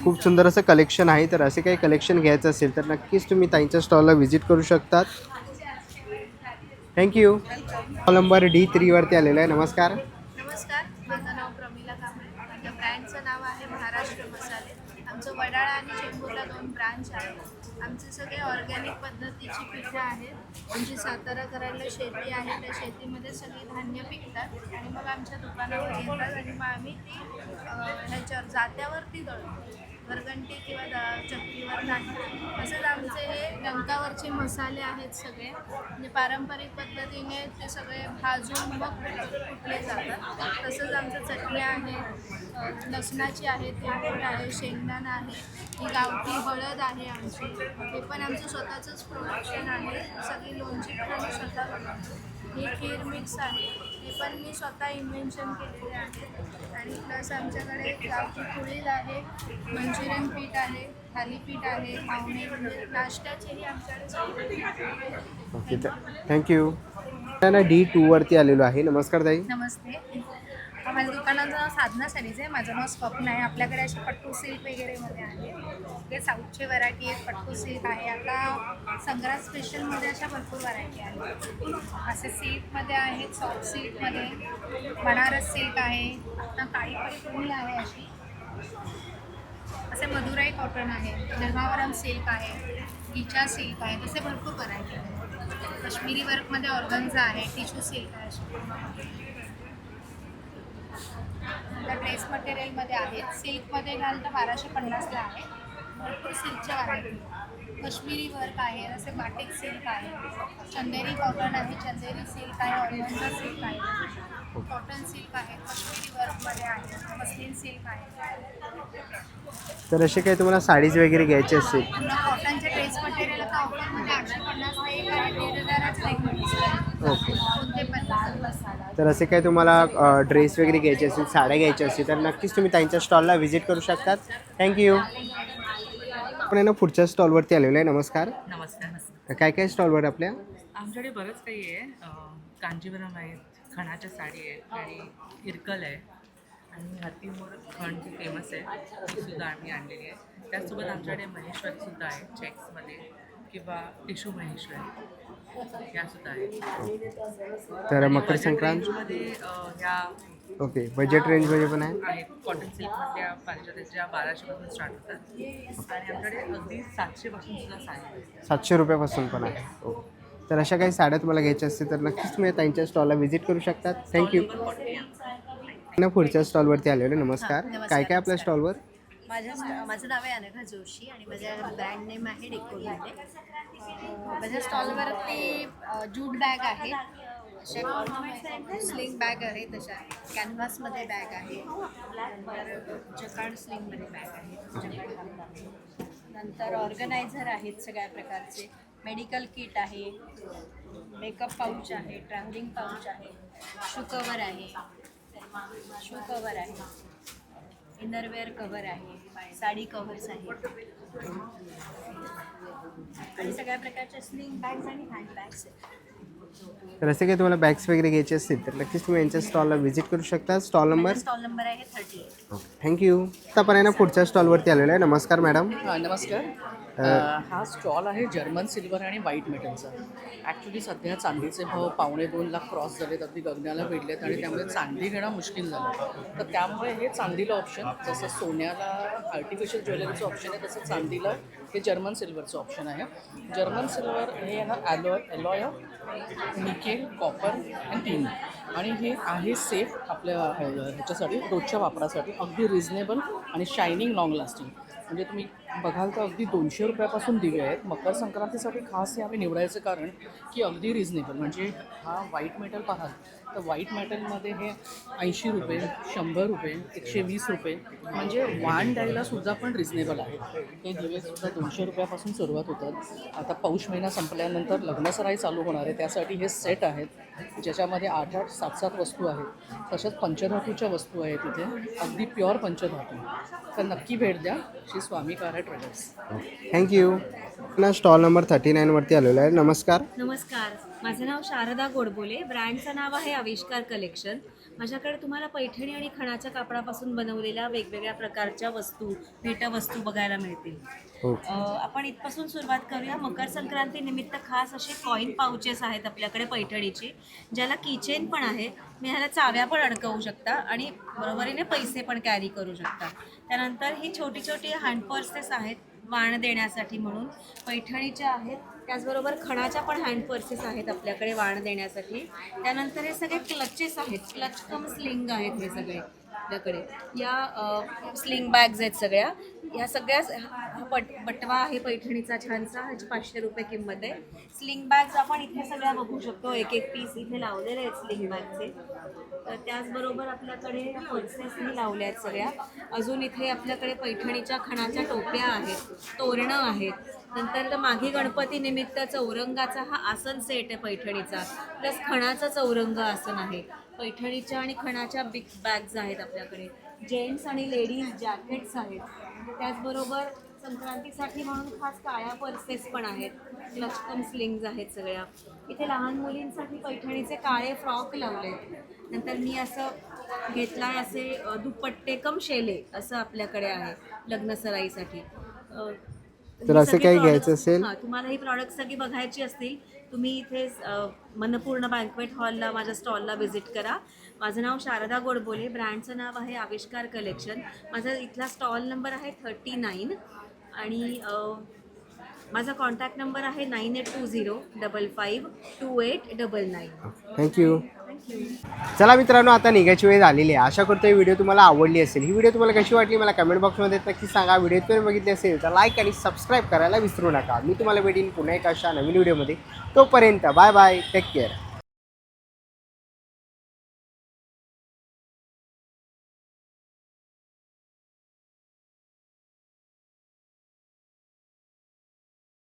खूप सुंदर असं कलेक्शन आहे. तर असे काही कलेक्शन घ्यायचं असेल तर नक्कीच तुम्ही ताईंच्या स्टॉलला व्हिजिट करू शकतात. थँक्यू. स्टॉल नंबर D3 वरती आलेला आहे. नमस्कार. नमस्कार, माझं नाव प्रमिला कांबळे. माझ्या ब्रँडचं नाव आहे महाराष्ट्र मसाले. आमचं वडाळा आणि चेंबूरला 2 ब्रांच आहेत. आमचे सगळे ऑर्गॅनिक पद्धतीची पिठं आहेत. आमची सातारा करायला शेती आहे. त्या शेतीमध्ये सगळी धान्य पिकतात आणि मग आमच्या दुकानावर येतात आणि मग आम्ही ती ह्याच्यावर जात्यावरती दळतो. घरघंटी किंवा चक्कीवर नाही. तसेच आमचे हे डंकावरचे मसाले आहेत सगळे, म्हणजे पारंपरिक पद्धतीने ते सगळे भाजून मग कुटले जातात. तसंच आमच्या चटण्या आहेत, लसणाची आहे, तेलकट आहे, शेंगदाणा आहे, ही गावठी हळद आहे आमची. हे पण आमचं स्वतःचंच प्रोडक्शन आहे. सगळी लोणची पण आम्ही स्वतः बनवतो. ही खीर मिक्स आहे, हे पण मी स्वतः इन्व्हेन्शन केलेले आहे. आणि प्लस आमच्याकडे गावठी कुळीद आहे, मंचुरियन पीठ आहे, थालीपीठ आहे, पावणे म्हणजे नाश्त्याचेही आमच्याकडे. ओके. थँक्यू. D2 वरती आलेलो आहे. नमस्कार ताई. नमस्ते. माझ्या दुकानाचं साधना साडीचं आहे. माझं नाव स्वप्न आहे. आपल्याकडे असे पट्टू सिल्क वगैरेमध्ये आहे. हे साऊथचे व्हरायटी आहेत. पट्टू सिल्क आहे. आता संक्रांत स्पेशलमध्ये अशा भरपूर व्हरायटी आहेत. असे सिल्कमध्ये आहेत, सॉफ्ट सिल्कमध्ये, बनारस सिल्क आहे, आता काळी फुल आहे अशी. जसे मधुराई कॉटन आहे, धर्मावरम सिल्क आहे, गिचा सिल्क आहे, तसे भरपूर व्हरायटी आहे. काश्मीरी वर्कमध्ये ऑर्गन्झा आहे, टिश्यू सिल्क आहे. ड्रेस मटेरियलमध्ये आहेत. सिल्कमध्ये घाल तर 1250ला आहे. भरपूर सिल्कच्या व्हरायटी. काश्मीरी वर्क आहे, जसे बाटिक सिल्क आहे, चंदेरी कॉटन आहे, चंदेरी सिल्क आहे, ऑर्गन्झा सिल्क आहे, कॉटन सिल्क आहे, काश्मीरी वर्कमध्ये आहे, मस्लिन सिल्क आहे. तर असे काही तुम्हाला साडीज वगैरे घ्यायचे असतील पुन्हा कॉटनचे ड्रेस मटेरियल आता ऑफरमध्ये 850 एक आहे, 1500चा एक आहे. ओके. कोणते 50 तर असे काही तुम्हाला ड्रेस वगैरे घ्यायचे असतील, साड्या घ्यायच्या असतील तर नक्कीच तुम्ही त्यांच्या स्टॉलला व्हिजिट करू शकतात. थँक्यू. आपण आहे ना पुढच्या स्टॉलवरती आलेलो आहे. नमस्कार. नमस्कार. काय काय स्टॉलवर आपल्या? आमच्याकडे बरंच काही आहे. कांजीवरम आहेत, खणाच्या साडी आहेत आणि इरकल आहे आणि हातीमोर खण जी फेमस आहे ती सुद्धा आम्ही आणलेली आहे. त्याचसोबत आमच्याकडे महेश्वरसुद्धा आहे चेक्समध्ये किंवा टिशू महेश्वर यासुद्धा आहेत. तर मकर संक्रांत रेंजमध्ये ह्या ओके, बजेट रेंजमध्ये पण आहे. आहेत. कॉटन सिल्कमधल्या पारिजातच्या 1200पासून स्टार्ट होतात आणि आमच्याकडे अगदी 700पासून सुद्धा साडी आहे. 700 रुपयापासून पण आहे. ओके. तर अशा काही साड्या तुम्हाला घ्यायच्या असतील तर नक्कीच तुम्ही त्यांच्या स्टॉलला व्हिजिट करू शकतात. थँक्यू. ना पुढच्या स्टॉलवरती आलेलो. नमस्कार. काय काय आपल्या स्टॉलवर? माझं नाव आहे अनघा जोशी आणि माझ्या ब्रँड नेम आहे डेको भिंडे. माझ्या स्टॉलवरती जूट बॅग आहे, अशा स्लिंग बॅग आहे, तशा कॅनव्हासमध्ये बॅग आहे, जकार्ड स्लिंगमध्ये बॅग आहे, नंतर ऑर्गनायझर आहेत सगळ्या प्रकारचे, मेडिकल किट आहे, मेकअप पाऊच आहे, ट्रॅव्हलिंग पाऊच आहे, शू कवर आहे, इनरवेअर कवर आहे, साडी कव्हर्स आहेत आणि सगळ्या प्रकारच्या स्लिंग बॅग्स आणि हँडबॅग्स आहेत. तर असे काही तुम्हाला बॅग्स वगैरे घ्यायचे असतील तर नक्कीच तुम्ही यांच्या स्टॉलला व्हिजिट करू शकता. स्टॉल नंबर आहे 38. थँक्यू. आतापर्यंत पुढच्या स्टॉलवरती आलेलो आहे. नमस्कार मॅडम. नमस्कार. हा स्टॉल आहे जर्मन सिल्वर आणि व्हाईट मेटलचा. ॲक्च्युली सध्या चांदीचे भाव 1.25 लाख क्रॉस झालेत, अगदी गगनाला भिडलेत आणि त्यामुळे चांदी घेणं मुश्किल झालं. तर त्यामुळे हे चांदीला ऑप्शन, जसं सोन्याला आर्टिफिशियल ज्वेलरीचं ऑप्शन आहे तसं चांदीला हे जर्मन सिल्वरचं ऑप्शन आहे. जर्मन सिल्वर हे ना ॲलॉय निकेल, कॉपर आणि टीन आणि हे आहे सेफ आपल्या ह्याच्यासाठी रोजच्या वापरासाठी, अगदी रिझनेबल आणि शायनिंग लॉंग लास्टिंग. म्हणजे तुम्ही बघाल तर अगदी 200 रुपयापासून दिवे आहेत. मकर संक्रांतीसाठी खास हे आम्ही निवडायचं कारण की अगदी रिझनेबल. म्हणजे हा व्हाईट मेटल पाहाल तर व्हाईट मेटलमध्ये हे 80 रुपये, 100 रुपये, 120 रुपये, म्हणजे वाण द्यायला सुद्धा पण रिझनेबल आहे. हे दिवेसुद्धा 200 रुपयापासून सुरुवात होतात. आता पौष महिना संपल्यानंतर लग्नसराई चालू होणार आहे, त्यासाठी हे सेट आहेत ज्याच्यामध्ये 8-8, 7-7 वस्तू आहेत. तशाच पंचधातूच्या वस्तू आहेत इथे, अगदी प्युअर पंचधातू. तर नक्की भेट द्या श्री स्वामी कारा ट्रेडर्स. थँक्यू. ना स्टॉल नंबर 39वरती आलेलो आहे. नमस्कार. नमस्कार. माझं नाव शारदा गोडबोले. ब्रँडचं नाव आहे आविष्कार कलेक्शन. माझ्याकडे तुम्हाला पैठणी आणि खणाच्या कापडापासून बनवलेल्या वेगवेगळ्या प्रकारच्या वस्तू, भेटवस्तू बघायला मिळतील. आपण इथपासून सुरुवात करूया. मकर संक्रांती निमित्त खास असे कॉईन पाउचेस आहेत आपल्याकडे पैठणीचे, ज्याला कीचेन पण आहे. मी ह्याला चाव्या पण अडकवू शकता आणि बरोबरीने पैसे पण कॅरी करू शकता. त्यानंतर ही छोटी छोटी हँड पर्सेस आहेत वाण देण्यासाठी म्हणून, पैठणीच्या आहेत. त्याचबरोबर खणाच्या पण हँड पर्सेस आहेत आपल्याकडे वाण देण्यासाठी. त्यानंतर हे सगळे क्लचेस आहेत, क्लच कम स्लिंग आहेत हे सगळे आपल्याकडे. या स्लिंग बॅग्स आहेत सगळ्या. या सगळ्या हा बटवा आहे पैठणीचा छानसा, ह्याची 500 रुपये किंमत आहे. स्लिंग बॅग्स आपण इथे सगळ्या बघू शकतो, एक एक पीस इथे लावलेले आहेत स्लिंग बॅगचे. तर त्याचबरोबर आपल्याकडे पर्सेसही लावल्या आहेत सगळ्या. अजून इथे आपल्याकडे पैठणीच्या खणाच्या टोप्या आहेत, तोरणं आहेत. नंतर माघी गणपती निमित्त चौरंगाचा हा आसन सेट आहे पैठणीचा, प्लस खणाचं चौरंग आसन आहे. पैठणीच्या आणि खणाच्या बिग बॅग्स आहेत आपल्याकडे. जेंट्स आणि लेडीज जॅकेट्स आहेत. त्याचबरोबर संक्रांतीसाठी म्हणून खास काळ्या पर्सेस पण आहेत, क्लचकम स्लिंग्ज आहेत सगळ्या. इथे लहान मुलींसाठी पैठणीचे काळे फ्रॉक लावले. नंतर मी असं घेतला असे दुपट्टे कम शेले असं आपल्याकडे आहे लग्नसराईसाठी. तर असं काही घ्यायचं असेल, तुम्हाला ही प्रॉडक्ट सगळी बघायची असतील, तुम्ही इथे मनपूर्ण बँक्वेट हॉलला माझ्या स्टॉलला व्हिजिट करा. माझं नाव शारदा गोडबोले, ब्रँडचं नाव आहे आविष्कार कलेक्शन. माझा इथला स्टॉल नंबर आहे 39 आणि माझा कॉन्टॅक्ट नंबर आहे 9820552899. थँक्यू. चला मित्रांनो, आता निघायची वेळ झालेली आहे. आशा करतो ही व्हिडिओ तुम्हाला आवडली असेल. ही व्हिडिओ तुम्हाला कशी वाटली मला कमेंट बॉक्समध्ये नक्की सांगा. व्हिडिओ तुम्ही बघितली असेल तर लाईक आणि सबस्क्राईब करायला विसरू नका. मी तुम्हाला भेटेन पुन्हा एका अशा नवीन व्हिडिओमध्ये. तोपर्यंत बाय बाय, टेक केअर.